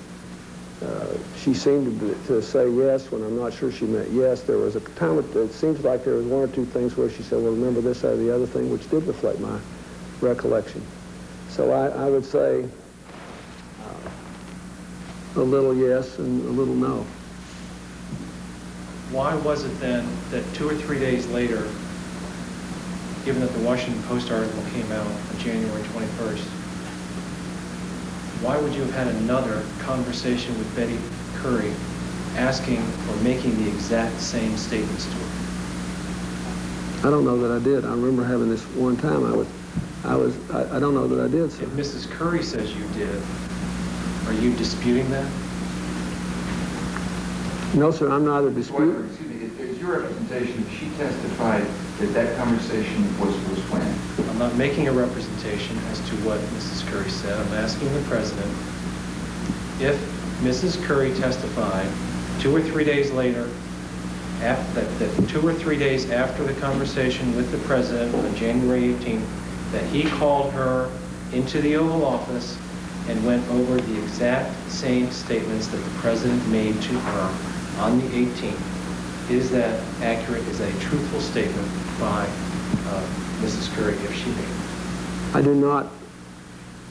she seemed to say yes when I'm not sure she meant yes. There was a time, it seems like there was one or two things where she said, well, remember this, that, or the other thing, which did reflect my recollection. So I would say a little yes and a little no. Why was it then that 2 or 3 days later, given that the Washington Post article came out on January 21st, why would you have had another conversation with Betty Curry asking or making the exact same statements to her? I don't know that I did. I remember having this one time. I don't know that I did, sir. If Mrs. Curry says you did, are you disputing that? No, sir, I'm neither Mr. disputing. Whiteberg, excuse me, is your representation, she testified that conversation was when? I'm not making a representation as to what Mrs. Curry said. I'm asking the president if Mrs. Curry testified 2 or 3 days later, that 2 or 3 days after the conversation with the president on January 18th, that he called her into the Oval Office and went over the exact same statements that the president made to her on the 18th. Is that accurate? Is that a truthful statement by Mrs. Curry if she made it? I do not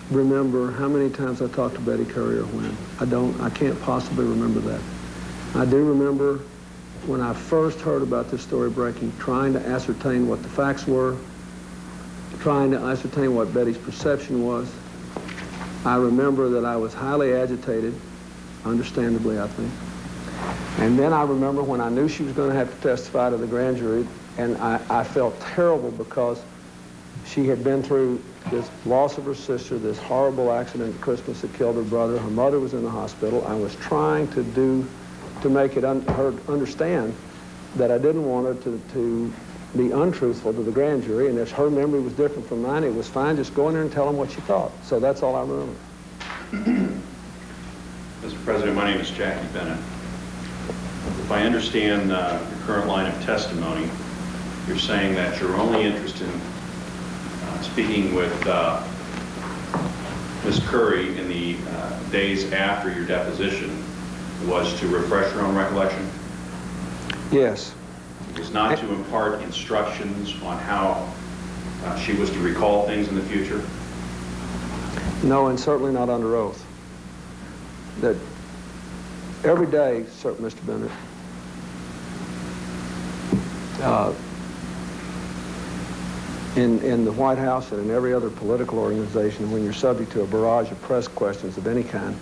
remember how many times I talked to Betty Curry or when. I can't possibly remember that. I do remember when I first heard about this story breaking, trying to ascertain what the facts were, trying to ascertain what Betty's perception was. I remember that I was highly agitated, understandably, I think. And then I remember when I knew she was going to have to testify to the grand jury, and I felt terrible because she had been through this loss of her sister, this horrible accident at Christmas that killed her brother. Her mother was in the hospital. I was trying to make her understand that I didn't want her to be untruthful to the grand jury, and if her memory was different from mine, it was fine. Just go in there and tell them what she thought. So that's all I remember. Mr. President, my name is Jackie Bennett. If I understand your current line of testimony, you're saying that your only interest in speaking with Ms. Curry in the days after your deposition was to refresh her own recollection? Yes. It was not to impart instructions on how she was to recall things in the future? No, and certainly not under oath. That every day, Sir, Mr. Bennett, in the White House and in every other political organization, when you're subject to a barrage of press questions of any kind,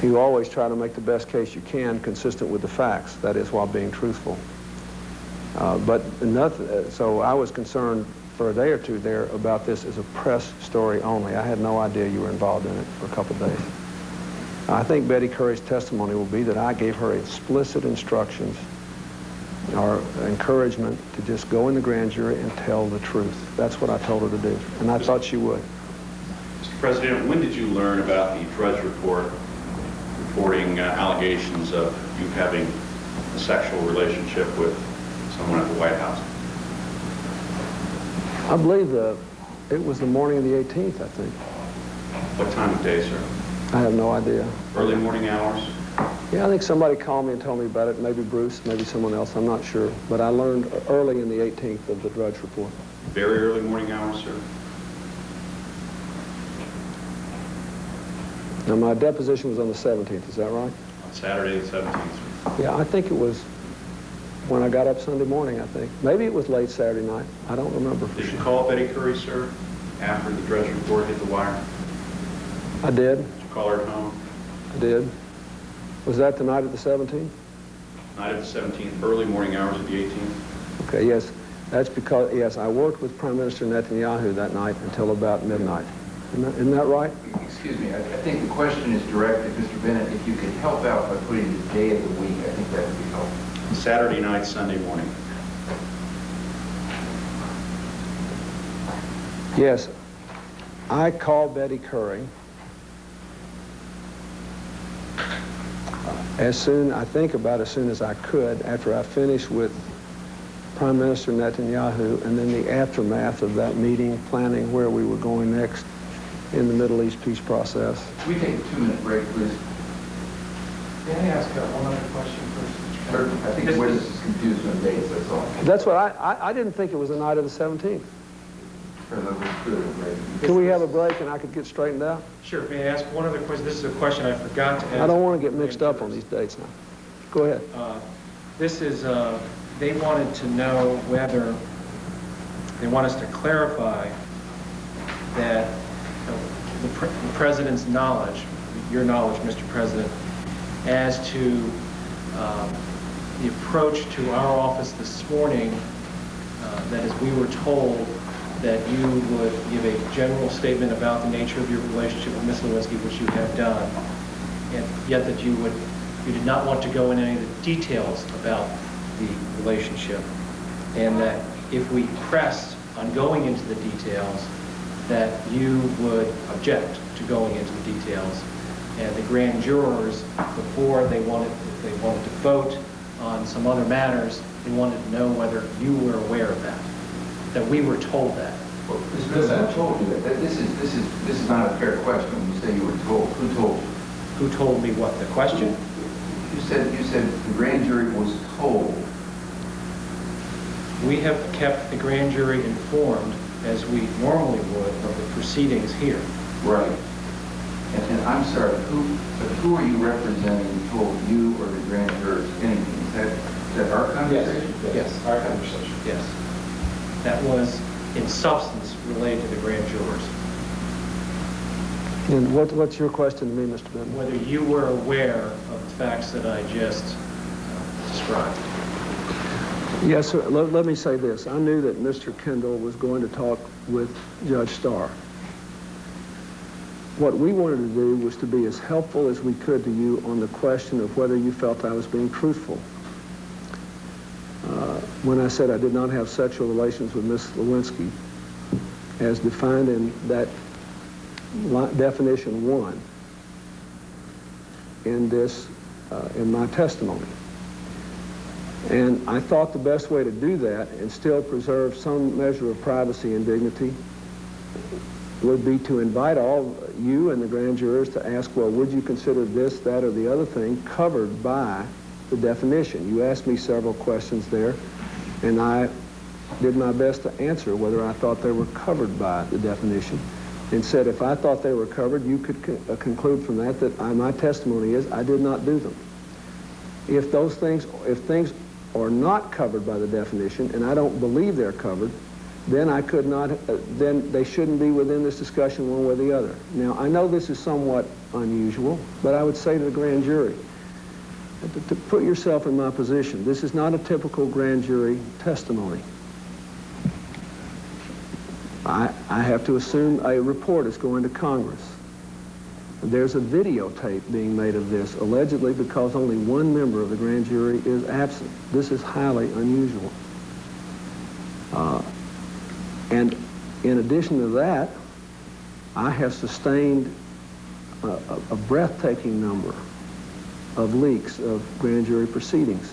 you always try to make the best case you can consistent with the facts, that is, while being truthful. So I was concerned for a day or two there about this as a press story only. I had no idea you were involved in it for a couple of days. I think Betty Curry's testimony will be that I gave her explicit instructions or encouragement to just go in the grand jury and tell the truth. That's what I told her to do, and I thought she would. Mr. President, when did you learn about the Drudge Report reporting allegations of you having a sexual relationship with someone at the White House? I believe it was the morning of the 18th, I think. What time of day, sir? I have no idea. Early morning hours? Yeah, I think somebody called me and told me about it. Maybe Bruce, maybe someone else. I'm not sure. But I learned early in the 18th of the Drudge Report. Very early morning hours, sir? Now, my deposition was on the 17th. Is that right? On Saturday the 17th. Yeah, I think it was when I got up Sunday morning, I think. Maybe it was late Saturday night. I don't remember. Did you call Betty Curry, sir, after the Drudge Report hit the wire? I did. Did you call her at home? I did. Was that the night of the 17th? Night of the 17th, early morning hours of the 18th? Okay, yes. That's because, yes, I worked with Prime Minister Netanyahu that night until about midnight. Isn't that right? Excuse me, I think the question is directed, Mr. Bennett, if you could help out by putting the day of the week, I think that would be helpful. Saturday night, Sunday morning. Yes. I called Betty Curry as soon as I could after I finished with Prime Minister Netanyahu, and then the aftermath of that meeting, planning where we were going next in the Middle East peace process. Can we take a 2-minute break, please? May I ask one other question first? Sure. I think we're just confused on dates, that's all. That's what I didn't think it was the night of the 17th. Break. Can we have a break and I could get straightened out? Sure. May I ask one other question? This is a question I forgot to ask. I don't want to get mixed up on these dates now. Go ahead. This is, they wanted to know whether They want us to clarify that the President's knowledge, your knowledge, Mr. President, as to the approach to our office this morning, that is, we were told that you would give a general statement about the nature of your relationship with Ms. Lewinsky, which you have done, and yet that you did not want to go into any of the details about the relationship, and that if we pressed on going into the details, that you would object to going into the details. And the grand jurors, before if they wanted to vote on some other matters, they wanted to know whether you were aware of that we were told that. Well, Mr. President, I told you that this is not a fair question when you say you were told. Who told you? Who told me what? The question? You said the grand jury was told. We have kept the grand jury informed, as we normally would, of the proceedings here. Right. And I'm sorry, who are you representing who told you or the grand jurors anything? Is that our conversation? Yes, our conversation. Yes. That was, in substance, related to the grand jurors. And what's your question to me, Mr. Benton? Whether you were aware of the facts that I just described. Yes, sir. Let me say this. I knew that Mr. Kendall was going to talk with Judge Starr. What we wanted to do was to be as helpful as we could to you on the question of whether you felt I was being truthful. When I said I did not have sexual relations with Ms. Lewinsky, as defined in that definition 1 in my testimony. And I thought the best way to do that and still preserve some measure of privacy and dignity would be to invite all you and the grand jurors to ask, well, would you consider this, that, or the other thing covered by the definition? You asked me several questions there, and I did my best to answer whether I thought they were covered by the definition, and said if I thought they were covered, you could conclude from that my testimony is I did not do them. If things are not covered by the definition, and I don't believe they're covered, then I could not, then they shouldn't be within this discussion one way or the other. Now, I know this is somewhat unusual, but I would say to the grand jury, to put yourself in my position, this is not a typical grand jury testimony. I have to assume a report is going to Congress. There's a videotape being made of this, allegedly because only one member of the grand jury is absent. This is highly unusual. And in addition to that, I have sustained a breathtaking number of leaks of grand jury proceedings.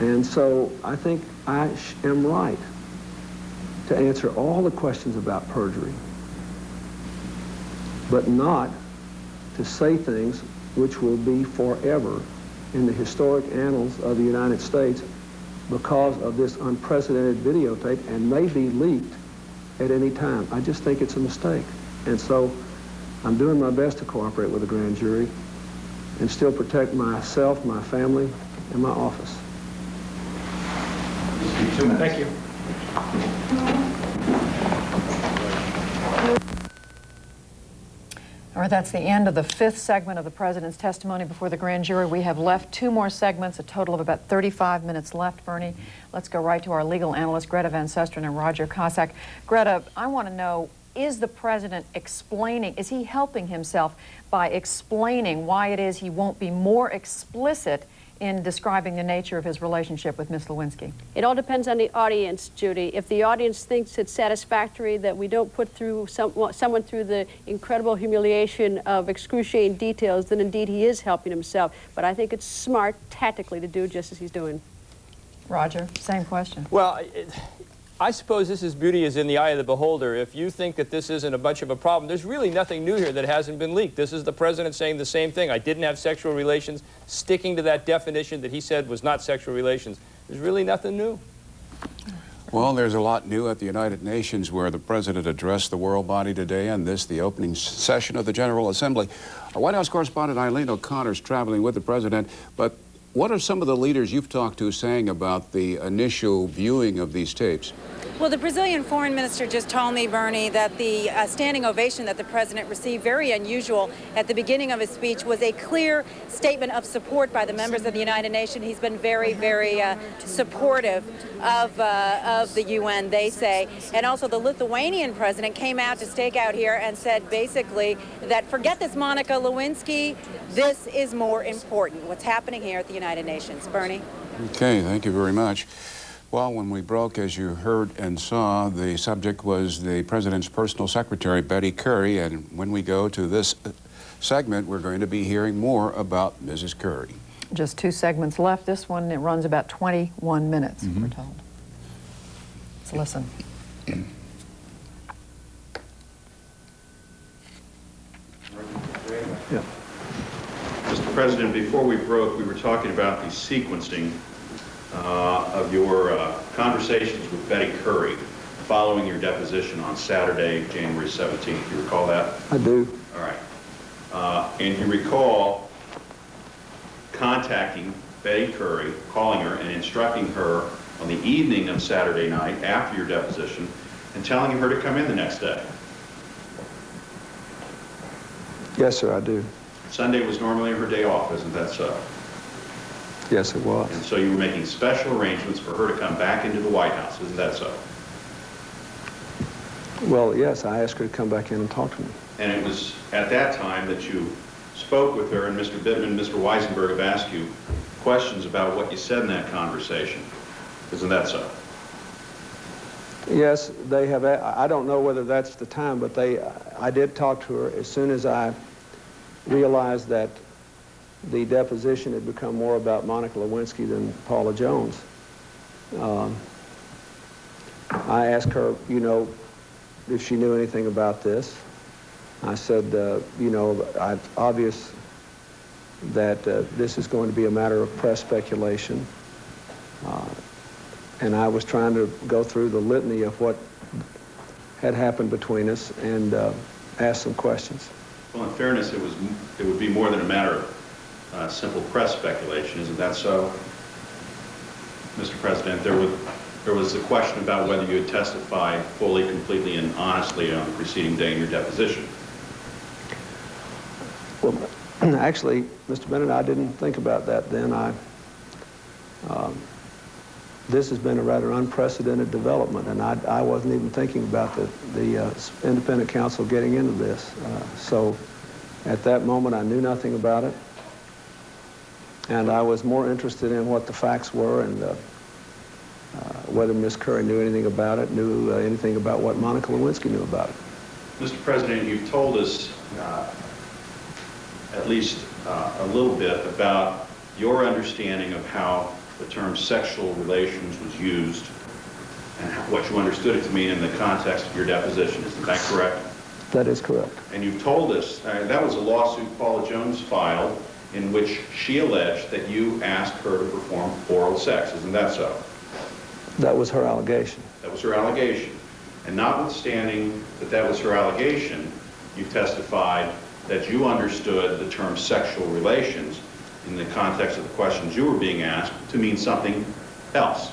And so I think I am right to answer all the questions about perjury, but not to say things which will be forever in the historic annals of the United States because of this unprecedented videotape and may be leaked at any time. I just think it's a mistake. And so I'm doing my best to cooperate with the grand jury and still protect myself, my family, and my office. Thank you. All right, that's the end of the 5th segment of the President's testimony before the grand jury. We have left 2 more segments, a total of about 35 minutes left, Bernie. Let's go right to our legal analysts, Greta Van Susteren and Roger Cossack. Greta, I want to know, is the President explaining, is he helping himself by explaining why it is he won't be more explicit in describing the nature of his relationship with Ms. Lewinsky? It all depends on the audience, Judy. If the audience thinks it's satisfactory that we don't put through someone through the incredible humiliation of excruciating details, then indeed he is helping himself. But I think it's smart tactically to do just as he's doing. Roger, same question. Well, I suppose this is beauty is in the eye of the beholder. If you think that this isn't a bunch of a problem, there's really nothing new here that hasn't been leaked. This is the President saying the same thing. I didn't have sexual relations, sticking to that definition that he said was not sexual relations. There's really nothing new. Well, there's a lot new at the United Nations, where the President addressed the world body today, and this, the opening session of the General Assembly. Our White House correspondent Eileen O'Connor is traveling with the President, but What are some of the leaders you've talked to saying about the initial viewing of these tapes? Well, the Brazilian foreign minister just told me, Bernie, that the standing ovation that the president received, very unusual at the beginning of his speech, was a clear statement of support by the members of the United Nations. He's been very, very supportive of the UN, they say. And also the Lithuanian president came out to stake out here and said basically that forget this Monica Lewinsky, this is more important, what's happening here at the United Nations. Bernie? Okay, thank you very much. Well, when we broke, as you heard and saw, the subject was the President's personal secretary, Betty Currie, and when we go to this segment, we're going to be hearing more about Mrs. Currie. Just 2 segments left. This one, it runs about 21 minutes, we're told. Let's listen. Yeah. Mr. President, before we broke, we were talking about the sequencing of your conversations with Betty Currie following your deposition on Saturday, January 17th. You recall that? I do. All right. And you recall contacting Betty Currie, calling her and instructing her on the evening of Saturday night after your deposition and telling her to come in the next day. Yes, sir, I do. Sunday was normally her day off, isn't that so? Yes, it was. And so you were making special arrangements for her to come back into the White House, isn't that so? Well, yes, I asked her to come back in and talk to me. And it was at that time that you spoke with her, and Mr. Bittman and Mr. Weisenberg have asked you questions about what you said in that conversation. Isn't that so? Yes, they have. I don't know whether that's the time, but I did talk to her as soon as I realized that the deposition had become more about Monica Lewinsky than Paula Jones. I asked her, you know, if she knew anything about this. I said, you know, it's obvious that this is going to be a matter of press speculation. And I was trying to go through the litany of what had happened between us and ask some questions. Well, in fairness, it would be more than a matter of simple press speculation, isn't that so? Mr. President, there was a question about whether you had testified fully, completely, and honestly on the preceding day in your deposition. Well, actually, Mr. Bennett, I didn't think about that then. This has been a rather unprecedented development, and I wasn't even thinking about the independent counsel getting into this. So at that moment, I knew nothing about it, and I was more interested in what the facts were and whether Ms. Currie knew anything about it, knew anything about what Monica Lewinsky knew about it. Mr. President, you've told us at least a little bit about your understanding of how the term sexual relations was used and what you understood it to mean in the context of your deposition. Isn't that correct? That is correct. And you've told us, that was a lawsuit Paula Jones filed in which she alleged that you asked her to perform oral sex. Isn't that so? That was her allegation. That was her allegation. And notwithstanding that that was her allegation, you testified that you understood the term sexual relations in the context of the questions you were being asked to mean something else,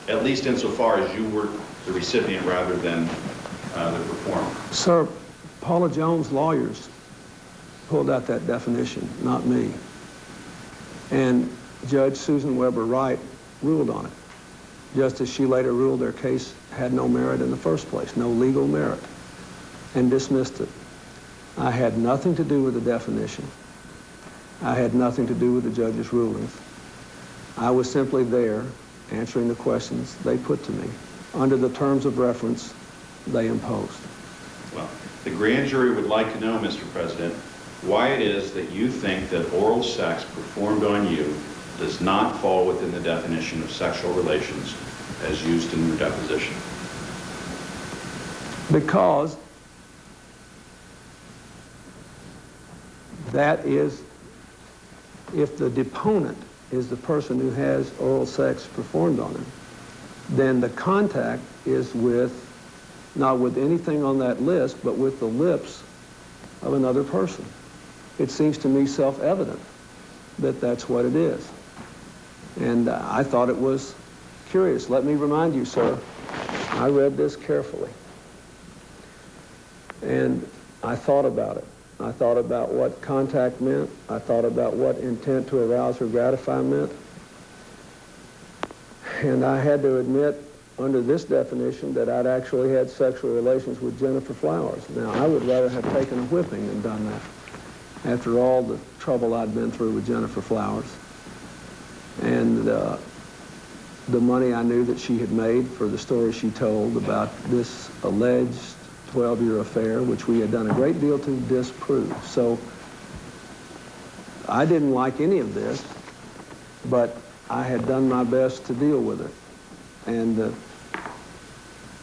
at least insofar as you were the recipient rather than the performer. Sir, Paula Jones' lawyers pulled out that definition, not me. And Judge Susan Weber Wright ruled on it, just as she later ruled their case had no merit in the first place, no legal merit, and dismissed it. I had nothing to do with the definition. I had nothing to do with the judge's rulings. I was simply there answering the questions they put to me under the terms of reference they imposed. Well, the grand jury would like to know, Mr. President, why it is that you think that oral sex performed on you does not fall within the definition of sexual relations as used in your deposition. Because that is, if the deponent is the person who has oral sex performed on him, then the contact is with, not with anything on that list, but with the lips of another person. It seems to me self-evident that that's what it is. And I thought it was curious. Let me remind you, sir, I read this carefully. And I thought about it. I thought about what contact meant. I thought about what intent to arouse or gratify meant. And I had to admit, under this definition, that I'd actually had sexual relations with Gennifer Flowers. Now, I would rather have taken a whipping than done that, after all the trouble I'd been through with Gennifer Flowers. And the money I knew that she had made for the story she told about this alleged 12-year affair, which we had done a great deal to disprove. So I didn't like any of this, but I had done my best to deal with it. And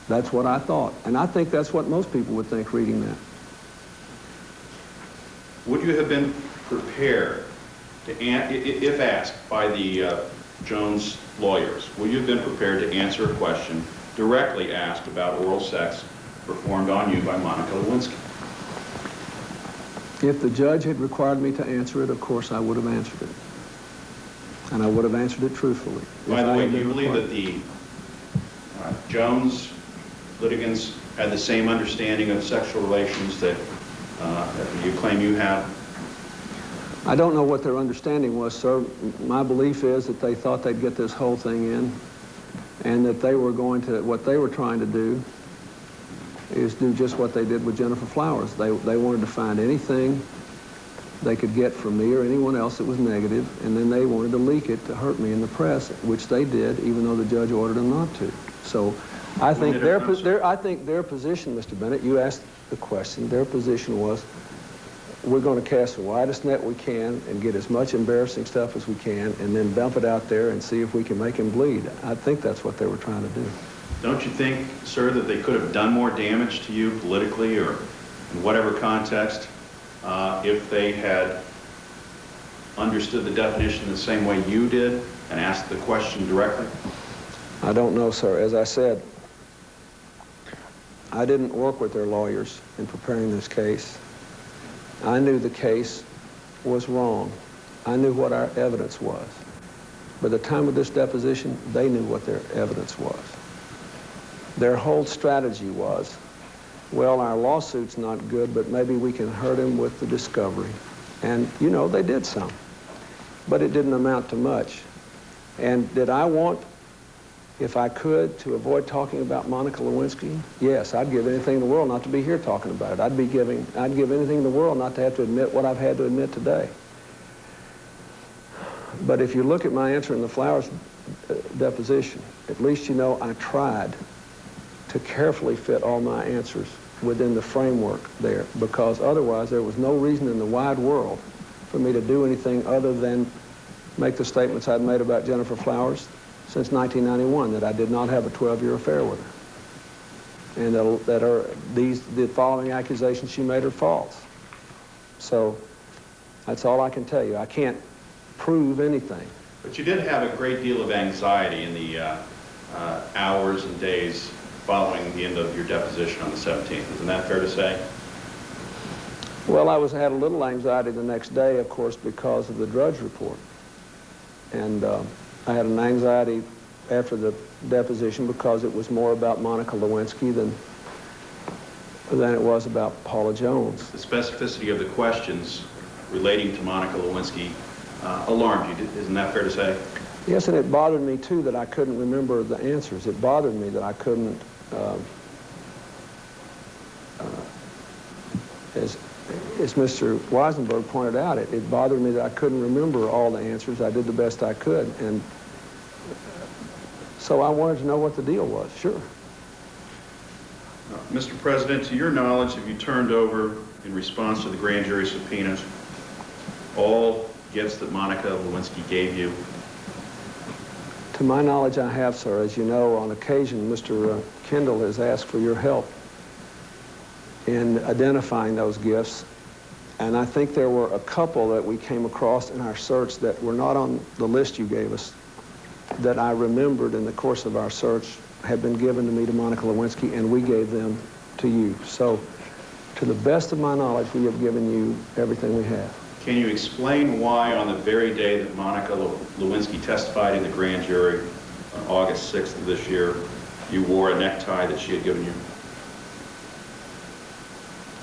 that's what I thought. And I think that's what most people would think reading that. Would you have been prepared to, if asked by the Jones lawyers, would you have been prepared to answer a question directly asked about oral sex performed on you by Monica Lewinsky? If the judge had required me to answer it, of course I would have answered it. And I would have answered it truthfully. By the way, do you believe that the Jones litigants had the same understanding of sexual relations that you claim you have? I don't know what their understanding was, sir. My belief is that they thought they'd get this whole thing in, and that they were going to, what they were trying to do is do just what they did with Gennifer Flowers. They wanted to find anything they could get from me or anyone else that was negative, and then they wanted to leak it to hurt me in the press, which they did, even though the judge ordered them not to. So I think their position, Mr. Bennett, you asked the question, their position was, we're going to cast the widest net we can and get as much embarrassing stuff as we can and then dump it out there and see if we can make him bleed. I think that's what they were trying to do. Don't you think, sir, that they could have done more damage to you politically or in whatever context if they had understood the definition the same way you did and asked the question directly? I don't know, sir. As I said, I didn't work with their lawyers in preparing this case. I knew the case was wrong. I knew what our evidence was. By the time of this deposition, they knew what their evidence was. Their whole strategy was, well, our lawsuit's not good, but maybe we can hurt him with the discovery. And, you know, they did some, but it didn't amount to much. And did I want, if I could, to avoid talking about Monica Lewinsky? Yes, I'd give anything in the world not to be here talking about it. I'd give anything in the world not to have to admit what I've had to admit today. But if you look at my answer in the Flowers deposition, at least you know I tried to carefully fit all my answers within the framework there, because otherwise there was no reason in the wide world for me to do anything other than make the statements I'd made about Gennifer Flowers since 1991, that I did not have a 12-year affair with her, and the following accusations she made are false. So that's all I can tell you. I can't prove anything. But you did have a great deal of anxiety in the hours and days following the end of your deposition on the 17th. Isn't that fair to say? Well, I had a little anxiety the next day, of course, because of the Drudge Report. And I had an anxiety after the deposition because it was more about Monica Lewinsky than it was about Paula Jones. The specificity of the questions relating to Monica Lewinsky alarmed you. Isn't that fair to say? Yes, and it bothered me, too, that I couldn't remember the answers. It bothered me that I couldn't, as Mr. Weisenberg pointed out, it bothered me that I couldn't remember all the answers. I did the best I could, and so I wanted to know what the deal was, sure. Mr. President, to your knowledge, have you turned over, in response to the grand jury subpoenas, all gifts that Monica Lewinsky gave you? To my knowledge, I have, sir. As you know, on occasion, Mr. Kendall has asked for your help in identifying those gifts. And I think there were a couple that we came across in our search that were not on the list you gave us, that I remembered in the course of our search had been given to me, to Monica Lewinsky, and we gave them to you. So, to the best of my knowledge, we have given you everything we have. Can you explain why on the very day that Monica Lewinsky testified in the grand jury on August 6th of this year, you wore a necktie that she had given you?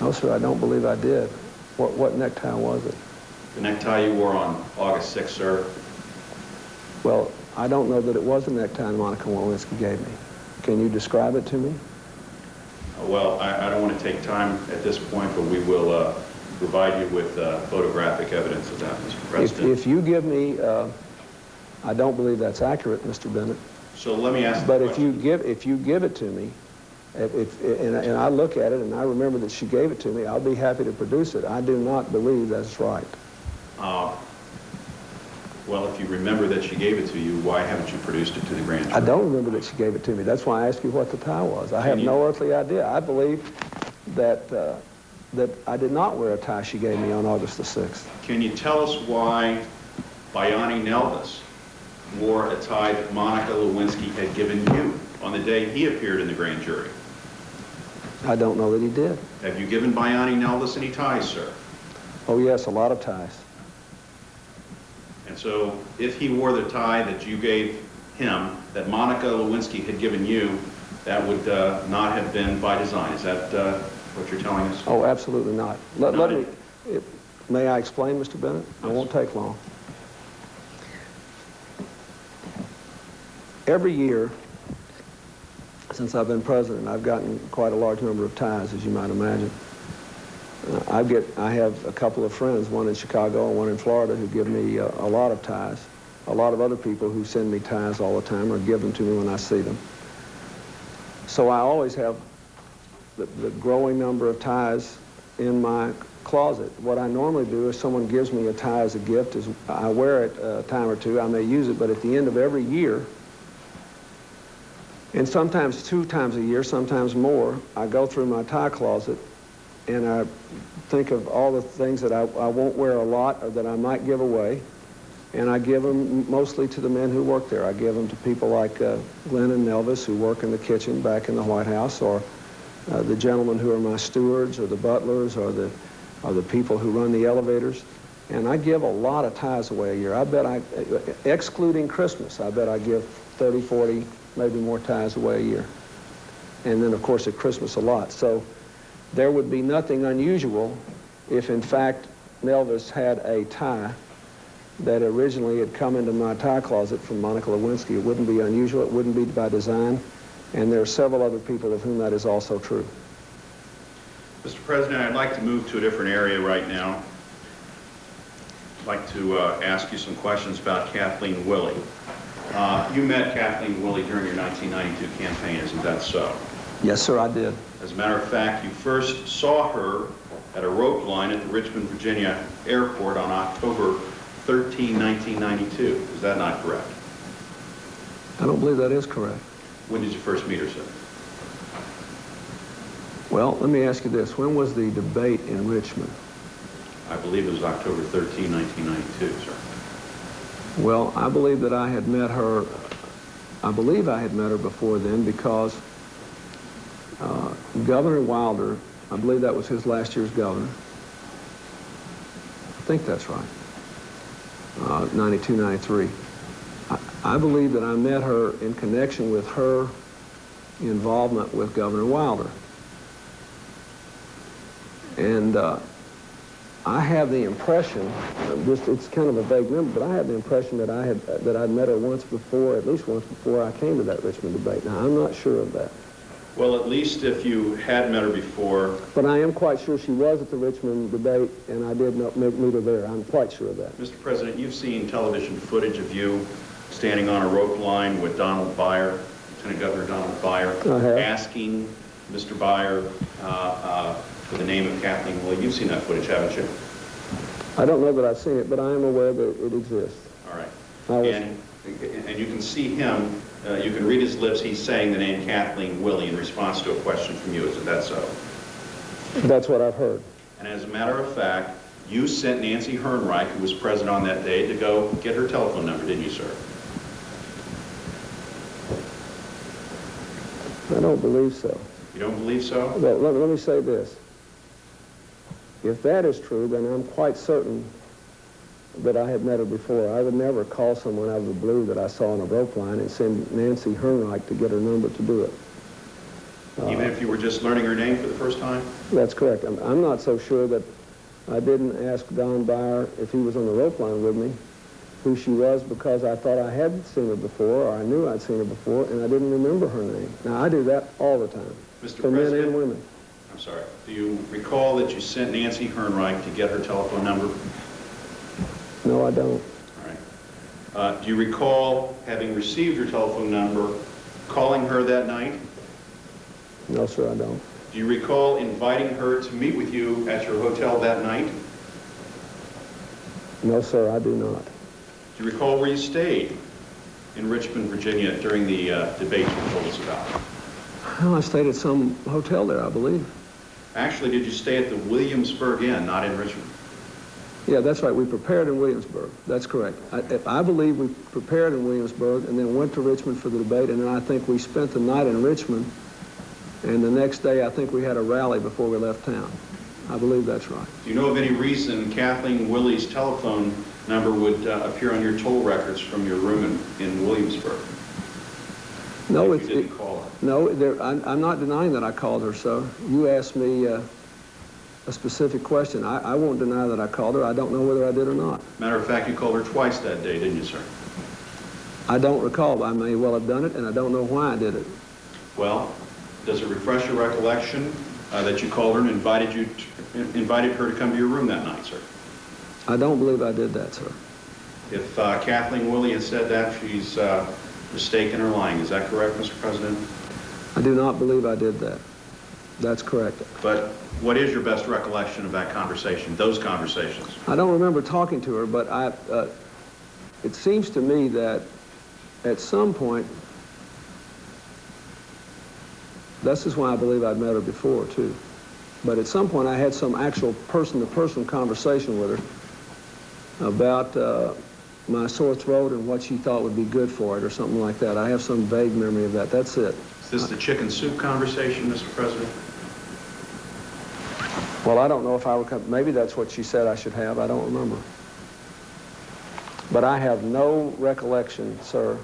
No, sir, I don't believe I did. What necktie was it? The necktie you wore on August 6th, sir? Well, I don't know that it was a necktie Monica Lewinsky gave me. Can you describe it to me? Well, I don't want to take time at this point, but we will provide you with photographic evidence of that, Mr. President. If you give me, I don't believe that's accurate, Mr. Bennett. So let me ask. But if you give it to me, and I look at it and I remember that she gave it to me, I'll be happy to produce it. I do not believe that's right. Well, if you remember that she gave it to you, why haven't you produced it to the grand jury? I don't remember that she gave it to me. That's why I asked you what the tie was. I have no earthly idea. I believe that that I did not wear a tie she gave me on August the 6th. Can you tell us why Biani Nelvis wore a tie that Monica Lewinsky had given you on the day he appeared in the grand jury? I don't know that he did. Have you given Biani Nelvis any ties, sir? Oh, yes, a lot of ties. And so if he wore the tie that you gave him, that Monica Lewinsky had given you, that would not have been by design. Is that what you're telling us? Oh, absolutely not. May I explain, Mr. Bennett? It won't take long. Every year since I've been president, I've gotten quite a large number of ties, as you might imagine. I have a couple of friends, one in Chicago and one in Florida, who give me a lot of ties. A lot of other people who send me ties all the time or give them to me when I see them. So I always have the growing number of ties in my closet. What I normally do is someone gives me a tie as a gift, is I wear it a time or two, I may use it, but at the end of every year, and sometimes 2 times a year, sometimes more, I go through my tie closet and I think of all the things that I won't wear a lot or that I might give away, and I give them mostly to the men who work there. I give them to people like Glenn and Nelvis, who work in the kitchen back in the White House, or the gentlemen who are my stewards, or the butlers, or the people who run the elevators. And I give a lot of ties away a year. I bet excluding Christmas, I bet I give 30, 40, maybe more ties away a year. And then, of course, at Christmas a lot. So there would be nothing unusual if, in fact, Nelvis had a tie that originally had come into my tie closet from Monica Lewinsky. It wouldn't be unusual. It wouldn't be by design. And there are several other people of whom that is also true. Mr. President, I'd like to move to a different area right now. I'd like to ask you some questions about Kathleen Willey. You met Kathleen Willey during your 1992 campaign, isn't that so? Yes, sir, I did. As a matter of fact, you first saw her at a rope line at the Richmond, Virginia airport on October 13, 1992. Is that not correct? I don't believe that is correct. When did you first meet her, sir? Well, let me ask you this. When was the debate in Richmond? I believe it was October 13, 1992, sir. Well, I believe that I had met her, before then, because Governor Wilder, I believe that was his last year's governor. I think that's right. 92, 93. I believe that I met her in connection with her involvement with Governor Wilder. And I have the impression, it's kind of a vague number, but I have the impression that I'd met her once before, at least once before I came to that Richmond debate. Now, I'm not sure of that. Well, at least if you had met her before. But I am quite sure she was at the Richmond debate, and I did not meet her there. I'm quite sure of that. Mr. President, you've seen television footage of you standing on a rope line with Donald Byer, Lieutenant Governor Donald Byer, asking Mr. Byer for the name of Kathleen Willey. You've seen that footage, haven't you? I don't know that I've seen it, but I am aware that it exists. All right. And you can see him, you can read his lips, he's saying the name Kathleen Willey in response to a question from you. Isn't that so? That's what I've heard. And as a matter of fact, you sent Nancy Hernreich, who was present on that day, to go get her telephone number, didn't you, sir? I don't believe so. You don't believe so? Well, let me say this. If that is true, then I'm quite certain that I had met her before. I would never call someone out of the blue that I saw on a rope line and send Nancy Hernreich to get her number to do it. Even if you were just learning her name for the first time? That's correct. I'm not so sure that I didn't ask Don Byer if he was on the rope line with me who she was, because I thought I had seen her before, or I knew I'd seen her before, and I didn't remember her name. Now, I do that all the time, Mr. for men President, and women. I'm sorry. Do you recall that you sent Nancy Hernreich to get her telephone number? No, I don't. All right. Do you recall having received her telephone number, calling her that night? No, sir, I don't. Do you recall inviting her to meet with you at your hotel that night? No, sir, I do not. Do you recall where you stayed in Richmond, Virginia during the debate you told us about? Well, I stayed at some hotel there, I believe. Actually, did you stay at the Williamsburg Inn, not in Richmond? Yeah, that's right. We prepared in Williamsburg. That's correct. I believe we prepared in Williamsburg and then went to Richmond for the debate, and then I think we spent the night in Richmond, and the next day I think we had a rally before we left town. I believe that's right. Do you know of any reason Kathleen Willey's telephone number would appear on your toll records from your room in Williamsburg? No, you didn't call her. No, I'm not denying that I called her, sir. You asked me a specific question. I won't deny that I called her. I don't know whether I did or not. Matter of fact, you called her twice that day, didn't you, sir? I don't recall. I may well have done it, and I don't know why I did it. Well, does it refresh your recollection that you called her and invited her to come to your room that night, sir? I don't believe I did that, sir. If Kathleen Willey has said that, she's mistaken or lying. Is that correct, Mr. President? I do not believe I did that. That's correct. But what is your best recollection of that conversation, those conversations? I don't remember talking to her, but it seems to me that at some point, this is why I believe I'd met her before, too. But at some point, I had some actual person-to-person conversation with her about my sore throat and what she thought would be good for it or something like that. I have some vague memory of that. That's it. Is this the chicken soup conversation, Mr. President? Well, I don't know if I would come. Maybe that's what she said I should have. I don't remember. But I have no recollection, sir,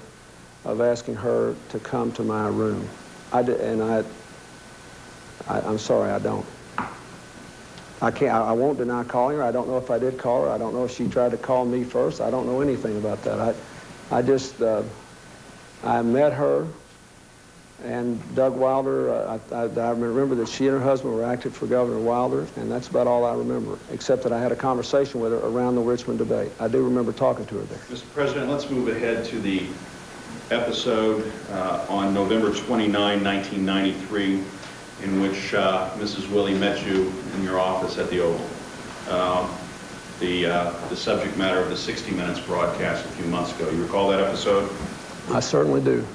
of asking her to come to my room. I'm sorry, I don't. I won't deny calling her. I don't know if I did call her. I don't know if she tried to call me first. I don't know anything about that. I met her and Doug Wilder. I remember that she and her husband were active for Governor Wilder, and that's about all I remember, except that I had a conversation with her around the Richmond debate. I do remember talking to her there. Mr. President, let's move ahead to the episode on November 29, 1993, in which Mrs. Willey met you in your office at the Oval. The subject matter of the 60 Minutes broadcast a few months ago. You recall that episode? I certainly do.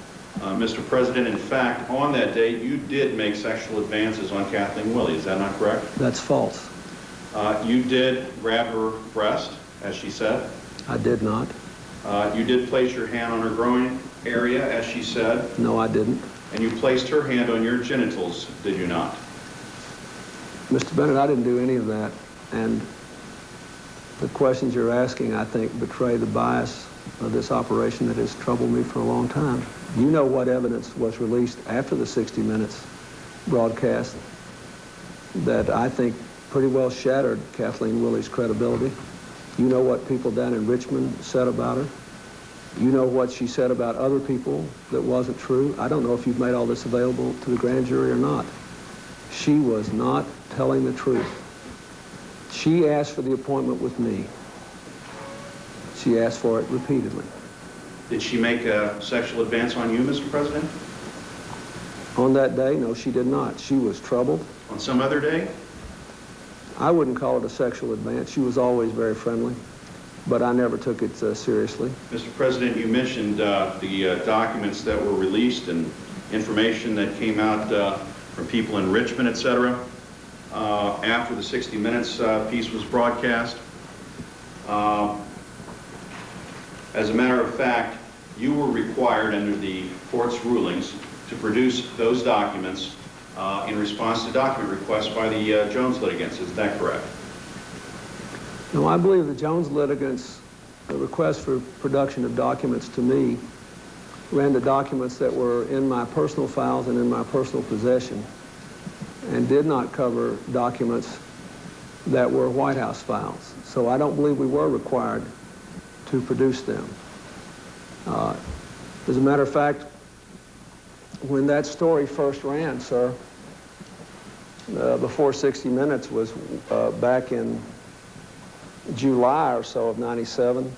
Mr. President, in fact, on that date, you did make sexual advances on Kathleen Willey. Is that not correct? That's false. You did grab her breast, as she said. I did not. You did place your hand on her groin area, as she said. No, I didn't. And you placed her hand on your genitals, did you not? Mr. Bennett, I didn't do any of that. And the questions you're asking, I think, betray the bias of this operation that has troubled me for a long time. You know what evidence was released after the 60 Minutes broadcast that I think pretty well shattered Kathleen Willey's credibility. You know what people down in Richmond said about her. You know what she said about other people that wasn't true. I don't know if you've made all this available to the grand jury or not. She was not telling the truth. She asked for the appointment with me. She asked for it repeatedly. Did she make a sexual advance on you, Mr. President? On that day, no, she did not. She was troubled. On some other day? I wouldn't call it a sexual advance. She was always very friendly, but I never took it seriously. Mr. President, you mentioned the documents that were released and information that came out from people in Richmond, et cetera, after the 60 Minutes piece was broadcast. As a matter of fact, you were required under the court's rulings to produce those documents in response to document requests by the Jones litigants. Is that correct? No, I believe the Jones litigants the request for production of documents to me ran to documents that were in my personal files and in my personal possession, and did not cover documents that were White House files. So I don't believe we were required to produce them. As a matter of fact, when that story first ran, sir, before 60 Minutes was back in July or so of '97,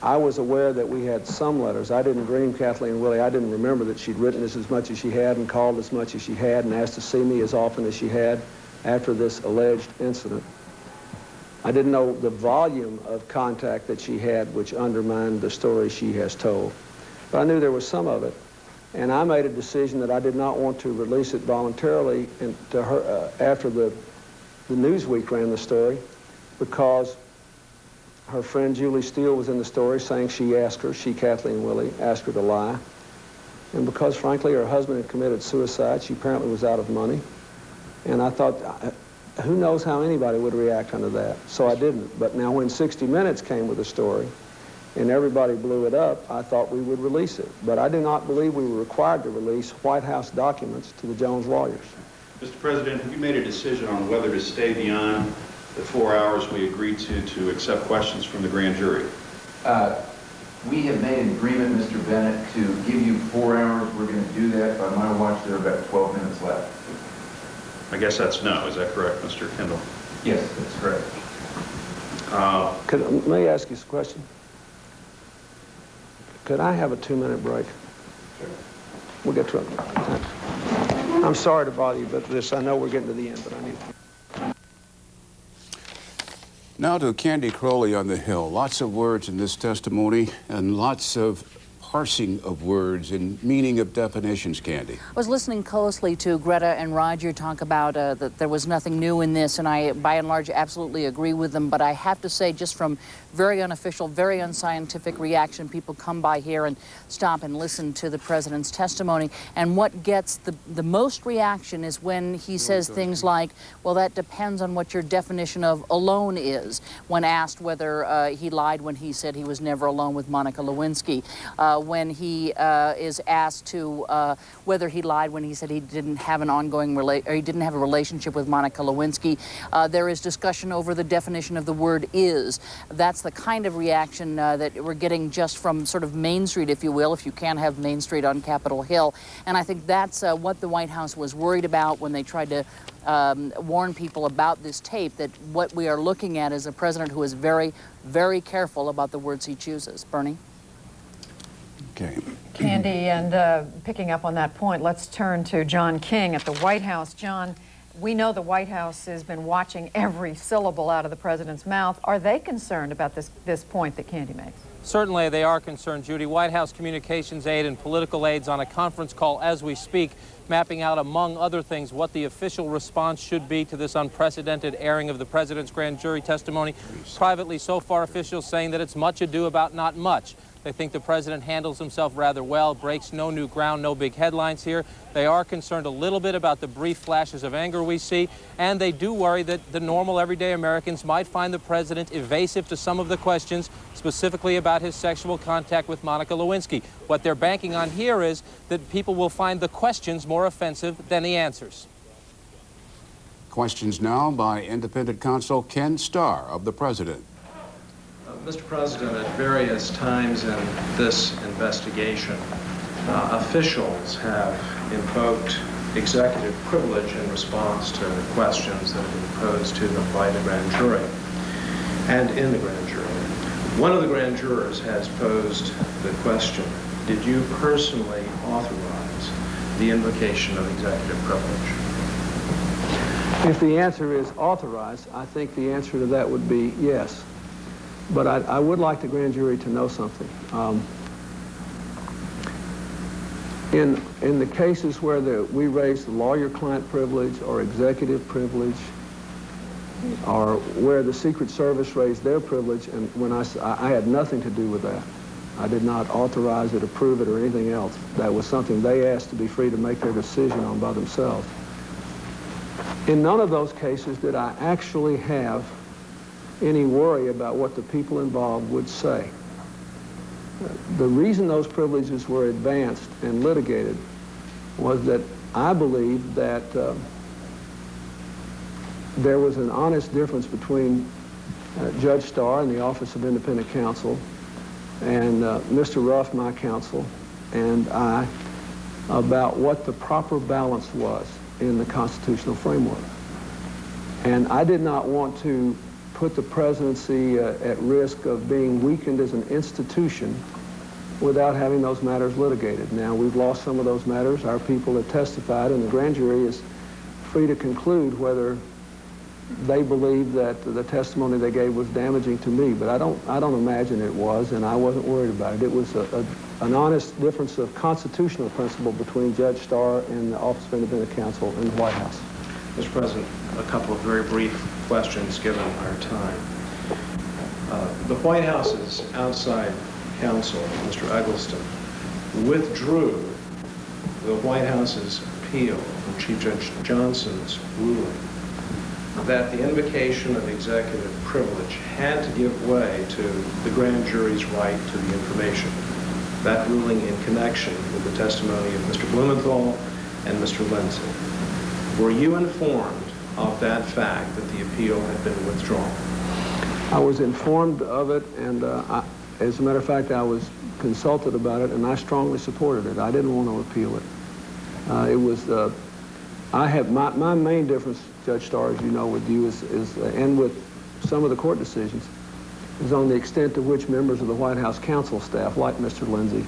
I was aware that we had some letters. I didn't dream Kathleen Willey. I didn't remember that she'd written as much as she had and called as much as she had and asked to see me as often as she had after this alleged incident. I didn't know the volume of contact that she had, which undermined the story she has told. But I knew there was some of it. And I made a decision that I did not want to release it voluntarily to her, after the Newsweek ran the story, because her friend Julie Steele was in the story saying she, Kathleen Willey, asked her to lie. And because, frankly, her husband had committed suicide, she apparently was out of money. And I thought, who knows how anybody would react under that? So I didn't. But now when 60 Minutes came with the story and everybody blew it up, I thought we would release it. But I do not believe we were required to release White House documents to the Jones lawyers. Mr. President, have you made a decision on whether to stay beyond the 4 hours we agreed to accept questions from the grand jury? We have made an agreement, Mr. Bennett, to give you 4 hours. We're going to do that. By my watch, there are about 12 minutes left. I guess that's no. Is that correct, Mr. Kendall? Yes, that's correct. Let me ask you a question. Could I have a 2-minute break? Sure. We'll get to it. I'm sorry to bother you about this. I know we're getting to the end, but I need to. Now to Candy Crowley on the Hill. Lots of words in this testimony and lots of parsing of words and meaning of definitions, Candy. I was listening closely to Greta and Roger talk about that there was nothing new in this, and I, by and large, absolutely agree with them. But I have to say, just from very unofficial, very unscientific reaction, people come by here and stop and listen to the president's testimony. And what gets the most reaction is when he says things like, well, that depends on what your definition of alone is, when asked whether he lied when he said he was never alone with Monica Lewinsky. When he is asked to whether he lied when he said he didn't have an ongoing he didn't have a relationship with Monica Lewinsky. There is discussion over the definition of the word is. That's the kind of reaction that we're getting just from sort of Main Street, if you will, if you can have Main Street on Capitol Hill. And I think that's what the White House was worried about when they tried to warn people about this tape, that what we are looking at is a president who is very, very careful about the words he chooses. Bernie? Okay. Candy, and picking up on that point, let's turn to John King at the White House. John, we know the White House has been watching every syllable out of the president's mouth. Are they concerned about this point that Candy makes? Certainly they are concerned, Judy. White House communications aide and political aides on a conference call as we speak, mapping out, among other things, what the official response should be to this unprecedented airing of the president's grand jury testimony. Privately, so far, officials saying that it's much ado about not much. They think the president handles himself rather well, breaks no new ground, no big headlines here. They are concerned a little bit about the brief flashes of anger we see, and they do worry that the normal, everyday Americans might find the president evasive to some of the questions, specifically about his sexual contact with Monica Lewinsky. What they're banking on here is that people will find the questions more offensive than the answers. Questions now by independent counsel Ken Starr of the president. Mr. President, at various times in this investigation, officials have invoked executive privilege in response to questions that have been posed to them by the grand jury and in the grand jury. One of the grand jurors has posed the question, did you personally authorize the invocation of executive privilege? If the answer is authorized, I think the answer to that would be yes. But I would like the grand jury to know something. In the cases where we raise the lawyer-client privilege or executive privilege, or where the Secret Service raised their privilege, and when I had nothing to do with that. I did not authorize it, approve it, or anything else. That was something they asked to be free to make their decision on by themselves. In none of those cases did I actually have any worry about what the people involved would say. The reason those privileges were advanced and litigated was that I believed that there was an honest difference between Judge Starr and the Office of Independent Counsel and Mr. Ruff, my counsel, and I about what the proper balance was in the constitutional framework. And I did not want to put the presidency at risk of being weakened as an institution without having those matters litigated. Now, we've lost some of those matters. Our people have testified, and the grand jury is free to conclude whether they believe that the testimony they gave was damaging to me, but I don't imagine it was, and I wasn't worried about it. It was an honest difference of constitutional principle between Judge Starr and the Office of Independent Counsel in the White House. Mr. President, a couple of very brief questions given our time. The White House's outside counsel, Mr. Eggleston, withdrew the White House's appeal from Chief Judge Johnson's ruling that the invocation of executive privilege had to give way to the grand jury's right to the information. That ruling in connection with the testimony of Mr. Blumenthal and Mr. Lindsey. Were you informed of that fact that the appeal had been withdrawn? I was informed of it, and as a matter of fact, I was consulted about it, and I strongly supported it. I didn't want to appeal it. My main difference, Judge Starr, as you know, with you and with some of the court decisions, is on the extent to which members of the White House counsel staff, like Mr. Lindsey,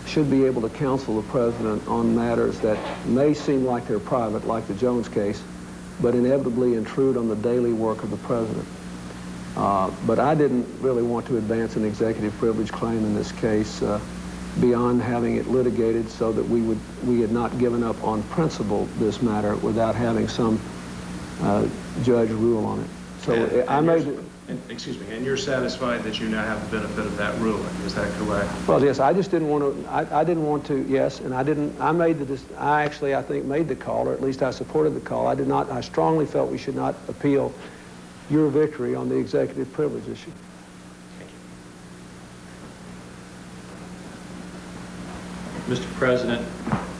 should be able to counsel the president on matters that may seem like they're private, like the Jones case, but inevitably intrude on the daily work of the president. But I didn't really want to advance an executive privilege claim in this case beyond having it litigated so that we had not given up on principle this matter without having some judge rule on it. So excuse me, and you're satisfied that you now have the benefit of that ruling, is that correct? Well, yes, I just didn't want to, I didn't want to, yes, and I think made the call, or at least I supported the call. I strongly felt we should not appeal your victory on the executive privilege issue. Mr. President,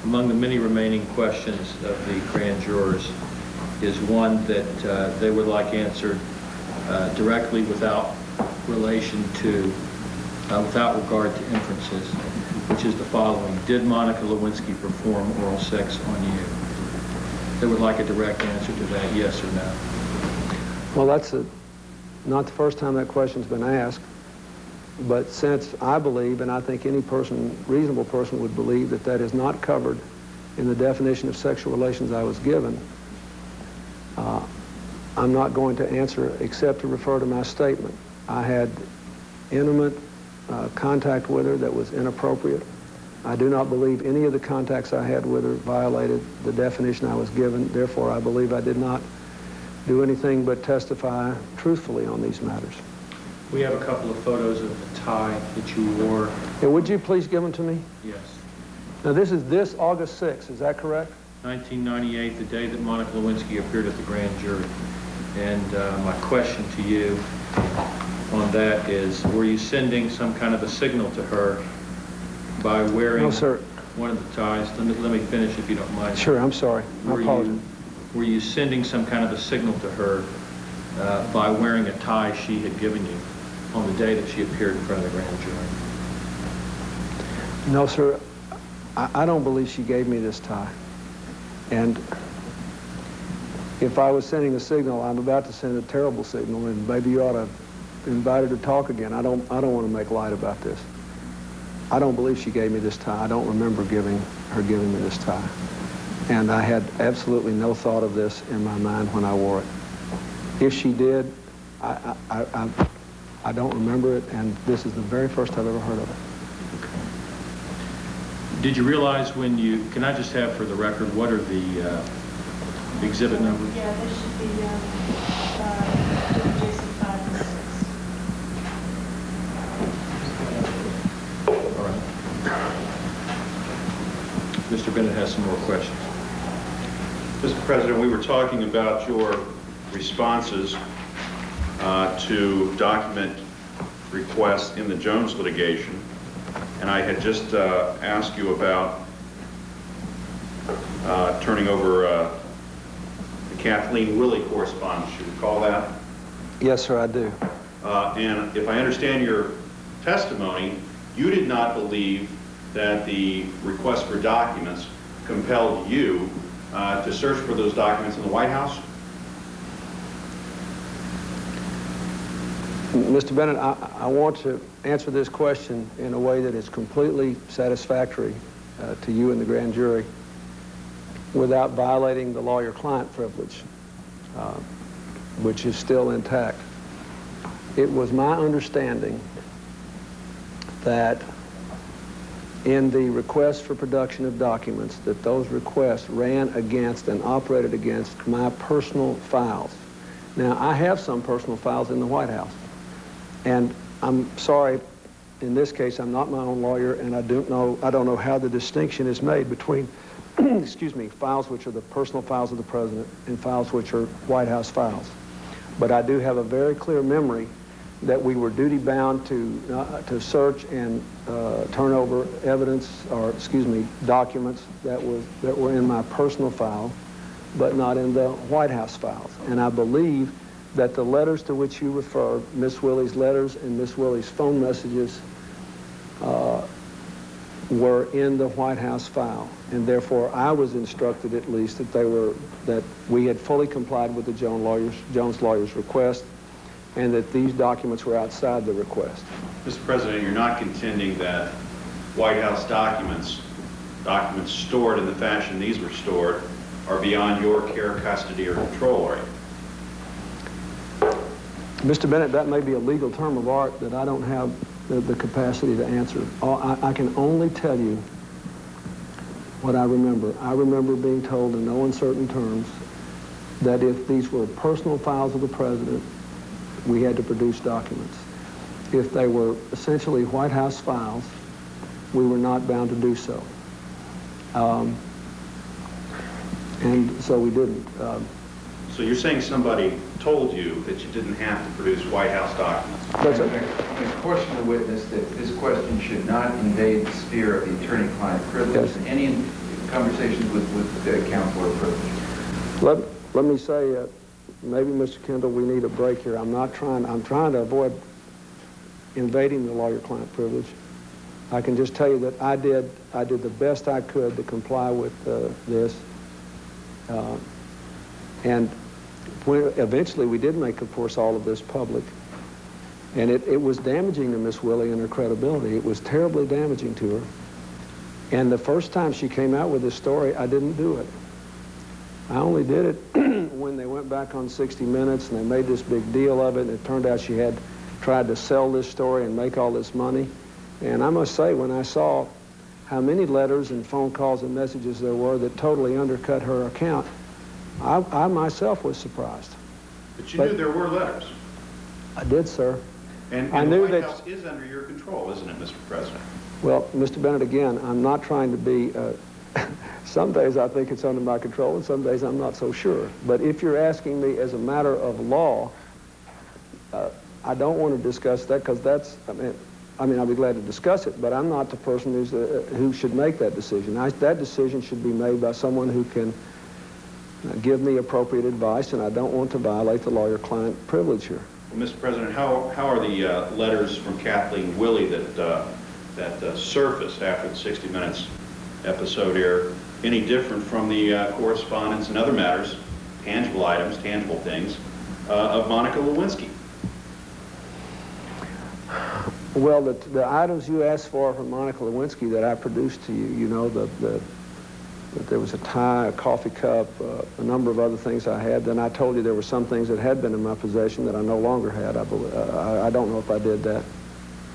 among the many remaining questions of the grand jurors is one that they would like answered directly without relation to, without regard to inferences, which is the following. Did Monica Lewinsky perform oral sex on you? They would like a direct answer to that, yes or no. Well, that's not the first time that question's been asked, but since I believe, and I think any person, reasonable person would believe that that is not covered in the definition of sexual relations I was given, I'm not going to answer except to refer to my statement. I had intimate contact with her that was inappropriate. I do not believe any of the contacts I had with her violated the definition I was given. Therefore, I believe I did not do anything but testify truthfully on these matters. We have a couple of photos of the tie that you wore. And would you please give them to me? Yes. Now, this is this August 6th, is that correct? 1998, the day that Monica Lewinsky appeared at the grand jury. And my question to you on that is, were you sending some kind of a signal to her by wearing one of the ties? Let me finish if you don't mind. Sure, I'm sorry. I apologize. Were you sending some kind of a signal to her by wearing a tie she had given you on the day that she appeared in front of the grand jury? No, sir. I don't believe she gave me this tie. And if I was sending a signal, I'm about to send a terrible signal, and maybe you ought to invite her to talk again. I don't want to make light about this. I don't believe she gave me this tie. I don't remember her giving me this tie. And I had absolutely no thought of this in my mind when I wore it. If she did, I don't remember it, and this is the very first I've ever heard of it. Did you realize when you, can I just have for the record, what are the exhibit numbers? Yeah, this should be Jason 5 and 6. All right. Mr. Bennett has some more questions. Mr. President, we were talking about your responses to document requests in the Jones litigation, and I had just asked you about turning over the Kathleen Willey correspondence. You recall that? Yes, sir, I do. And if I understand your testimony, you did not believe that the request for documents compelled you to search for those documents in the White House? Mr. Bennett, I want to answer this question in a way that is completely satisfactory to you and the grand jury without violating the lawyer-client privilege, which is still intact. It was my understanding that in the request for production of documents, that those requests ran against and operated against my personal files. Now, I have some personal files in the White House, and I'm sorry, in this case, I'm not my own lawyer, and I don't know how the distinction is made between, excuse me, files which are the personal files of the president and files which are White House files. But I do have a very clear memory that we were duty-bound to search and turn over evidence, or excuse me, documents that were in my personal file, but not in the White House files. And I believe that the letters to which you refer, Miss Willey's letters and Miss Willey's phone messages, were in the White House file, and therefore I was instructed at least that we had fully complied with the Jones lawyers' request, and that these documents were outside the request. Mr. President, you're not contending that White House documents stored in the fashion these were stored, are beyond your care, custody, or control, are you? Mr. Bennett, that may be a legal term of art that I don't have the capacity to answer. I can only tell you what I remember. I remember being told in no uncertain terms that if these were personal files of the president, we had to produce documents. If they were essentially White House files, we were not bound to do so. And so we didn't. So you're saying somebody told you that you didn't have to produce White House documents? That's it. I question the witness that this question should not invade the sphere of the attorney-client privilege Yes. and any conversations with the counsel or privilege. Let me say, maybe, Mr. Kendall, we need a break here. I'm trying to avoid invading the lawyer-client privilege. I can just tell you that I did the best I could to comply with this. And eventually we did make, of course, all of this public. And it was damaging to Miss Willey and her credibility. It was terribly damaging to her. And the first time she came out with this story, I didn't do it. I only did it when they went back on 60 Minutes and they made this big deal of it, and it turned out she had tried to sell this story and make all this money. And I must say, when I saw how many letters and phone calls and messages there were that totally undercut her account, I myself was surprised. But you knew there were letters. I did, sir. And I the knew White that. House is under your control, isn't it, Mr. President? Well, Mr. Bennett, again, I'm not trying to be, some days I think it's under my control and some days I'm not so sure. But if you're asking me as a matter of law, I don't want to discuss that because that's, I mean, I'll be glad to discuss it, but I'm not the person who should make that decision. That decision should be made by someone who can give me appropriate advice, and I don't want to violate the lawyer-client privilege here. Well, Mr. President, how are the letters from Kathleen Willey that surfaced after the 60 Minutes episode aired any different from the correspondence and other matters, tangible items, tangible things, of Monica Lewinsky? Well, the items you asked for from Monica Lewinsky that I produced to you, you know, that there was a tie, a coffee cup, a number of other things I had. Then I told you there were some things that had been in my possession that I no longer had. I don't know if I did that.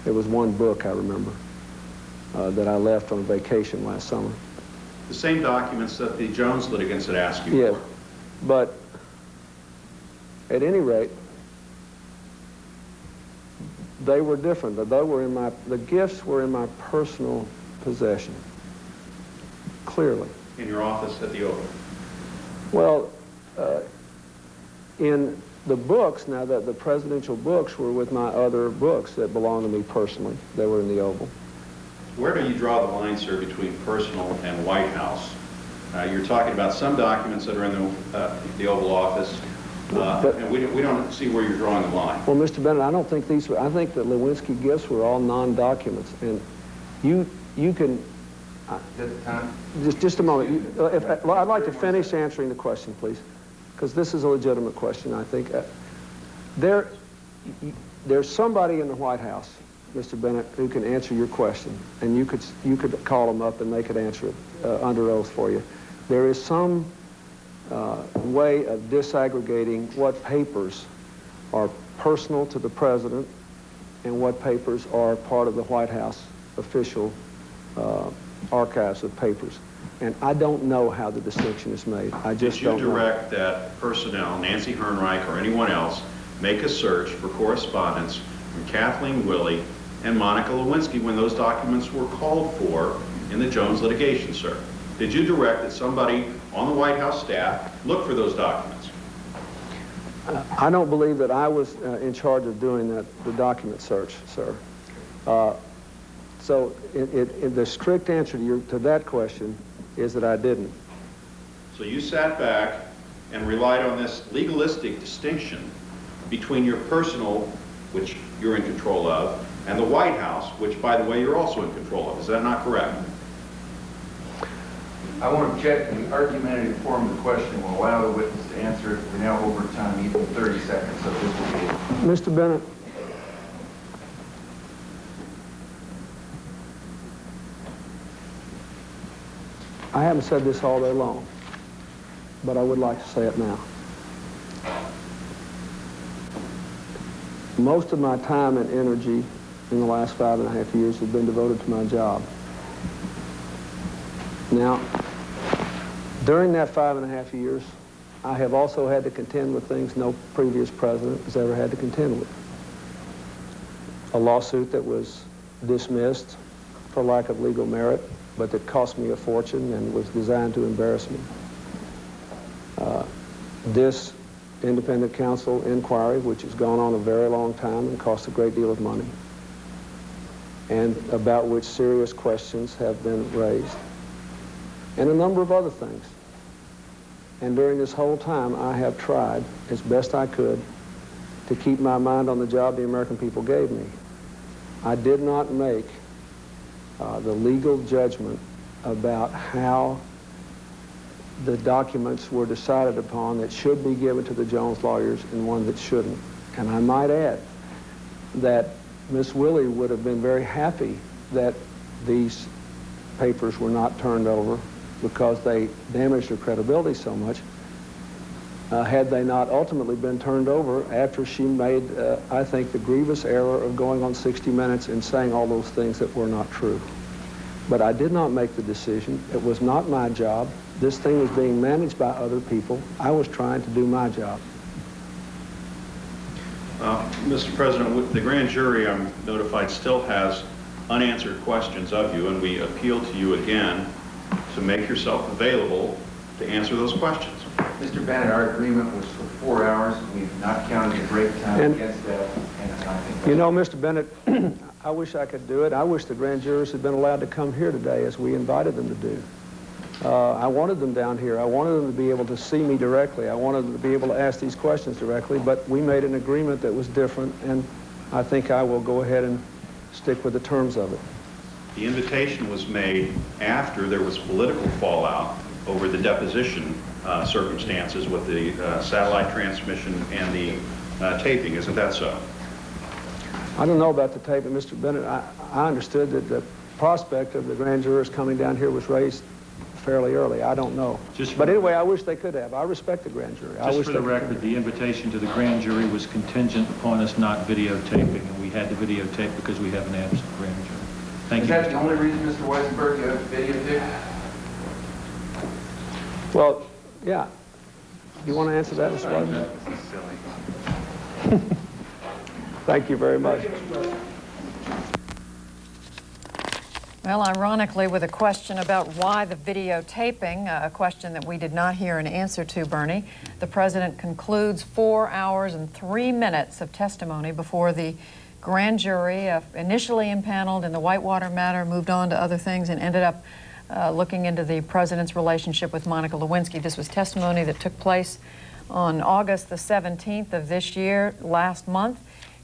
There was one book, I remember, that I left on vacation last summer. The same documents that the Jones litigants had asked you Yeah, for. but at any rate, they were different. The gifts were in my personal possession, clearly. In your office at the Oval? Well, in The books, now that the presidential books were with my other books that belong to me personally. They were in the Oval. Where do you draw the line, sir, between personal and White House? You're talking about some documents that are in the Oval Office, and we don't see where you're drawing the line. Well, Mr. Bennett, I don't think these were, I think that Lewinsky gifts were all non-documents, and you can, just a moment. Well, I'd like to finish answering the question, please, because this is a legitimate question, I think. There's somebody in the White House, Mr. Bennett, who can answer your question, and you could call them up and they could answer it under oath for you. There is some way of disaggregating what papers are personal to the president and what papers are part of the White House official archives of papers. And I don't know how the distinction is made. I just don't know. Did you direct that personnel, Nancy Hernreich or anyone else, make a search for correspondence from Kathleen Willey and Monica Lewinsky when those documents were called for in the Jones litigation, sir? Did you direct that somebody on the White House staff look for those documents? I don't believe that I was in charge of doing the document search, sir. So the strict answer to that question is that I didn't. So you sat back and relied on this legalistic distinction between your personal, which you're in control of, and the White House, which, by the way, you're also in control of. Is that not correct? I want to object in the argumentative form of the question. We'll allow the witness to answer it. We're now over time, even 30 seconds, so this will be it. Mr. Bennett, I haven't said this all day long, but I would like to say it now. Most of my time and energy in the last 5.5 years have been devoted to my job. Now, during that 5.5 years, I have also had to contend with things no previous president has ever had to contend with. A lawsuit that was dismissed for lack of legal merit, but that cost me a fortune and was designed to embarrass me. This independent counsel inquiry, which has gone on a very long time and cost a great deal of money, and about which serious questions have been raised, and a number of other things. And during this whole time, I have tried, as best I could, to keep my mind on the job the American people gave me. I did not make the legal judgment about how the documents were decided upon that should be given to the Jones lawyers and one that shouldn't. And I might add that Miss Willey would have been very happy that these papers were not turned over because they damaged her credibility so much, had they not ultimately been turned over after she made, I think, the grievous error of going on 60 Minutes and saying all those things that were not true. But I did not make the decision. It was not my job. This thing was being managed by other people. I was trying to do my job. Mr. President, the grand jury, I'm notified, still has unanswered questions of you, and we appeal to you again to make yourself available to answer those questions. Mr. Bennett, our agreement was for 4 hours. We've not counted the break time against that. And I think you know, Mr. Bennett, I wish I could do it. I wish the grand jurors had been allowed to come here today as we invited them to do. I wanted them down here. I wanted them to be able to see me directly. I wanted them to be able to ask these questions directly, but we made an agreement that was different, and I think I will go ahead and stick with the terms of it. The invitation was made after there was political fallout over the deposition circumstances with the satellite transmission and the taping. Isn't that so? I don't know about the tape, but Mr. Bennett, I understood that the prospect of the grand jurors coming down here was raised fairly early. I don't know. But anyway, I wish they could have. I respect the grand jury. Just for the record, the invitation to the grand jury was contingent upon us not videotaping, and we had to videotape because we have an absent grand jury. Thank you. Is that the only reason, Mr. Weisenberg, you have videotaped? Well, yeah. You want to answer that, Mr. Weisenberg? This is silly. Thank you very much. Well, ironically, with a question about why the videotaping, a question that we did not hear an answer to, Bernie, the president concludes 4 hours and 3 minutes of testimony before the grand jury, initially impaneled in the Whitewater matter, moved on to other things, and ended up looking into the president's relationship with Monica Lewinsky. This was testimony that took place on August the 17th of this year, last month.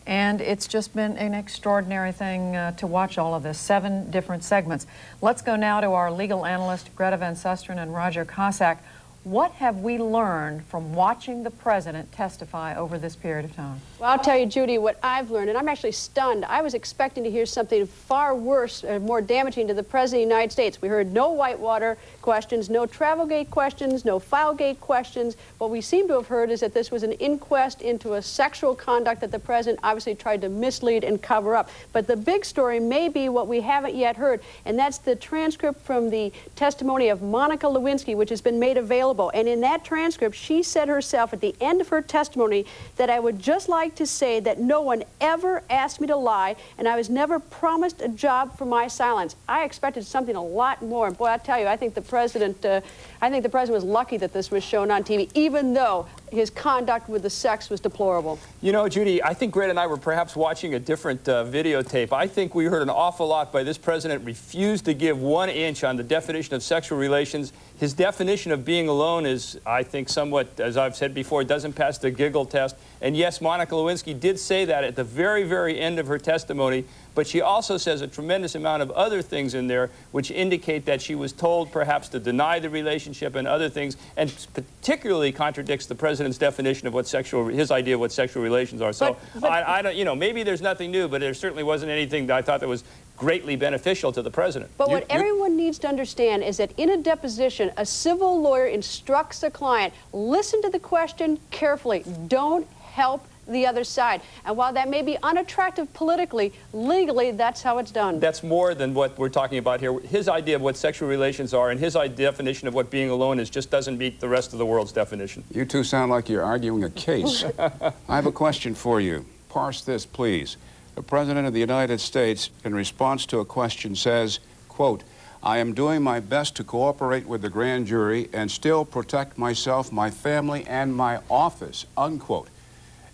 And it's just been an extraordinary thing to watch all of this, 7 different segments. Let's go now to our legal analyst, Greta Van Susteren and Roger Cossack. What have we learned from watching the president testify over this period of time? Well, I'll tell you, Judy, what I've learned, and I'm actually stunned. I was expecting to hear something far worse, more damaging to the President of the United States. We heard no Whitewater questions, no Travelgate questions, no Filegate questions. What we seem to have heard is that this was an inquest into a sexual conduct that the President obviously tried to mislead and cover up. But the big story may be what we haven't yet heard, and that's the transcript from the testimony of Monica Lewinsky, which has been made available. And in that transcript, she said herself at the end of her testimony that I would just like to say that no one ever asked me to lie, and I was never promised a job for my silence. I expected something a lot more. And boy, I tell you, I think the president was lucky that this was shown on TV, even though his conduct with the sex was deplorable. You know, Judy, I think Greta and I were perhaps watching a different videotape. I think we heard an awful lot by this president refused to give 1 inch on the definition of sexual relations. His definition of being alone is, I think, somewhat, as I've said before, doesn't pass the giggle test. And yes, Monica Lewinsky did say that at the very, very end of her testimony, but she also says a tremendous amount of other things in there which indicate that she was told perhaps to deny the relationship and other things, and particularly contradicts the president's definition of what his idea of what sexual relations are. So I don't, you know, maybe there's nothing new, but there certainly wasn't anything that I thought that was greatly beneficial to the president. But what everyone needs to understand is that in a deposition, a civil lawyer instructs a client, listen to the question carefully, don't help the other side. And while that may be unattractive politically, legally, that's how it's done. That's more than what we're talking about here. His idea of what sexual relations are and his definition of what being alone is just doesn't meet the rest of the world's definition. You two sound like you're arguing a case. I have a question for you. Parse this, please. The President of the United States, in response to a question, says, quote, I am doing my best to cooperate with the grand jury and still protect myself, my family, and my office, unquote.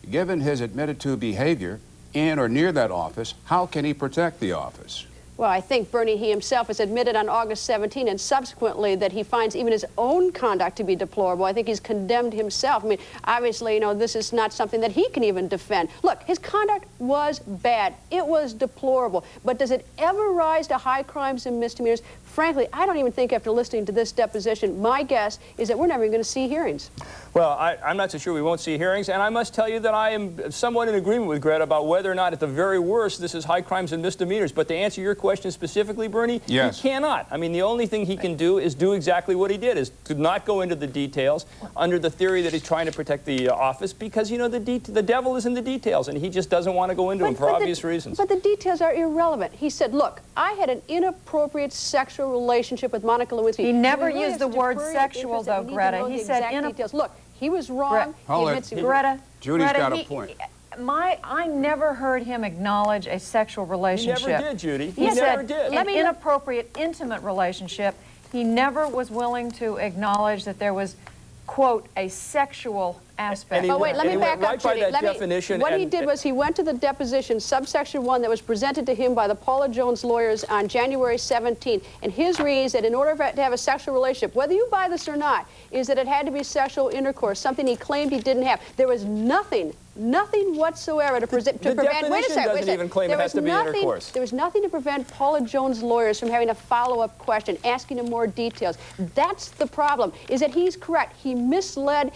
Given his admitted to behavior in or near that office, how can he protect the office? Well, I think, Bernie, he himself has admitted on August 17 and subsequently that he finds even his own conduct to be deplorable. I think he's condemned himself. I mean, obviously, you know, this is not something that he can even defend. Look, his conduct was bad. It was deplorable. But does it ever rise to high crimes and misdemeanors? Frankly, I don't even think after listening to this deposition, my guess is that we're never going to see hearings. Well, I'm not so sure we won't see hearings, and I must tell you that I am somewhat in agreement with Greta about whether or not, at the very worst, this is high crimes and misdemeanors. But to answer your question specifically, Bernie, yes. He cannot. I mean, the only thing he can do is do exactly what he did, is to not go into the details under the theory that he's trying to protect the office, because, you know, the devil is in the details, and he just doesn't want to go into them for obvious reasons. But the details are irrelevant. He said, look, I had an inappropriate sexual relationship with Monica Lewinsky. He never used the word sexual, though, Greta. He said details. Look, he was wrong. Greta, Judy's got a point. I never heard him acknowledge a sexual relationship. He never did, Judy. He never did. An inappropriate, intimate relationship. He never was willing to acknowledge that there was, quote, a sexual aspect. But wait, let me back up, Judy. Definition. What he did was he went to the deposition, subsection 1, that was presented to him by the Paula Jones lawyers on January 17th. And his reason is that in order to have a sexual relationship, whether you buy this or not, is that it had to be sexual intercourse, something he claimed he didn't have. There was nothing whatsoever to prevent. The definition doesn't even claim it has to be intercourse. There was nothing to prevent Paula Jones' lawyers from having a follow-up question, asking him more details. That's the problem, is that he's correct. He misled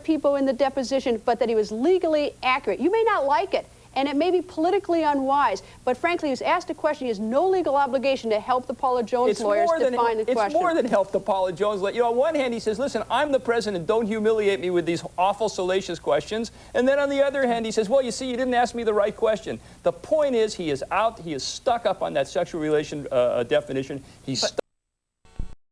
people in the deposition, but that he was legally accurate. You may not like it, and it may be politically unwise, but frankly, he was asked a question. He has no legal obligation to help the Paula Jones lawyers define the question. It's more than help the Paula Jones. You know, on one hand, he says, listen, I'm the president. Don't humiliate me with these awful, salacious questions. And then on the other hand, he says, well, you see, you didn't ask me the right question. The point is, he is out. He is stuck up on that sexual relation definition. He's stuck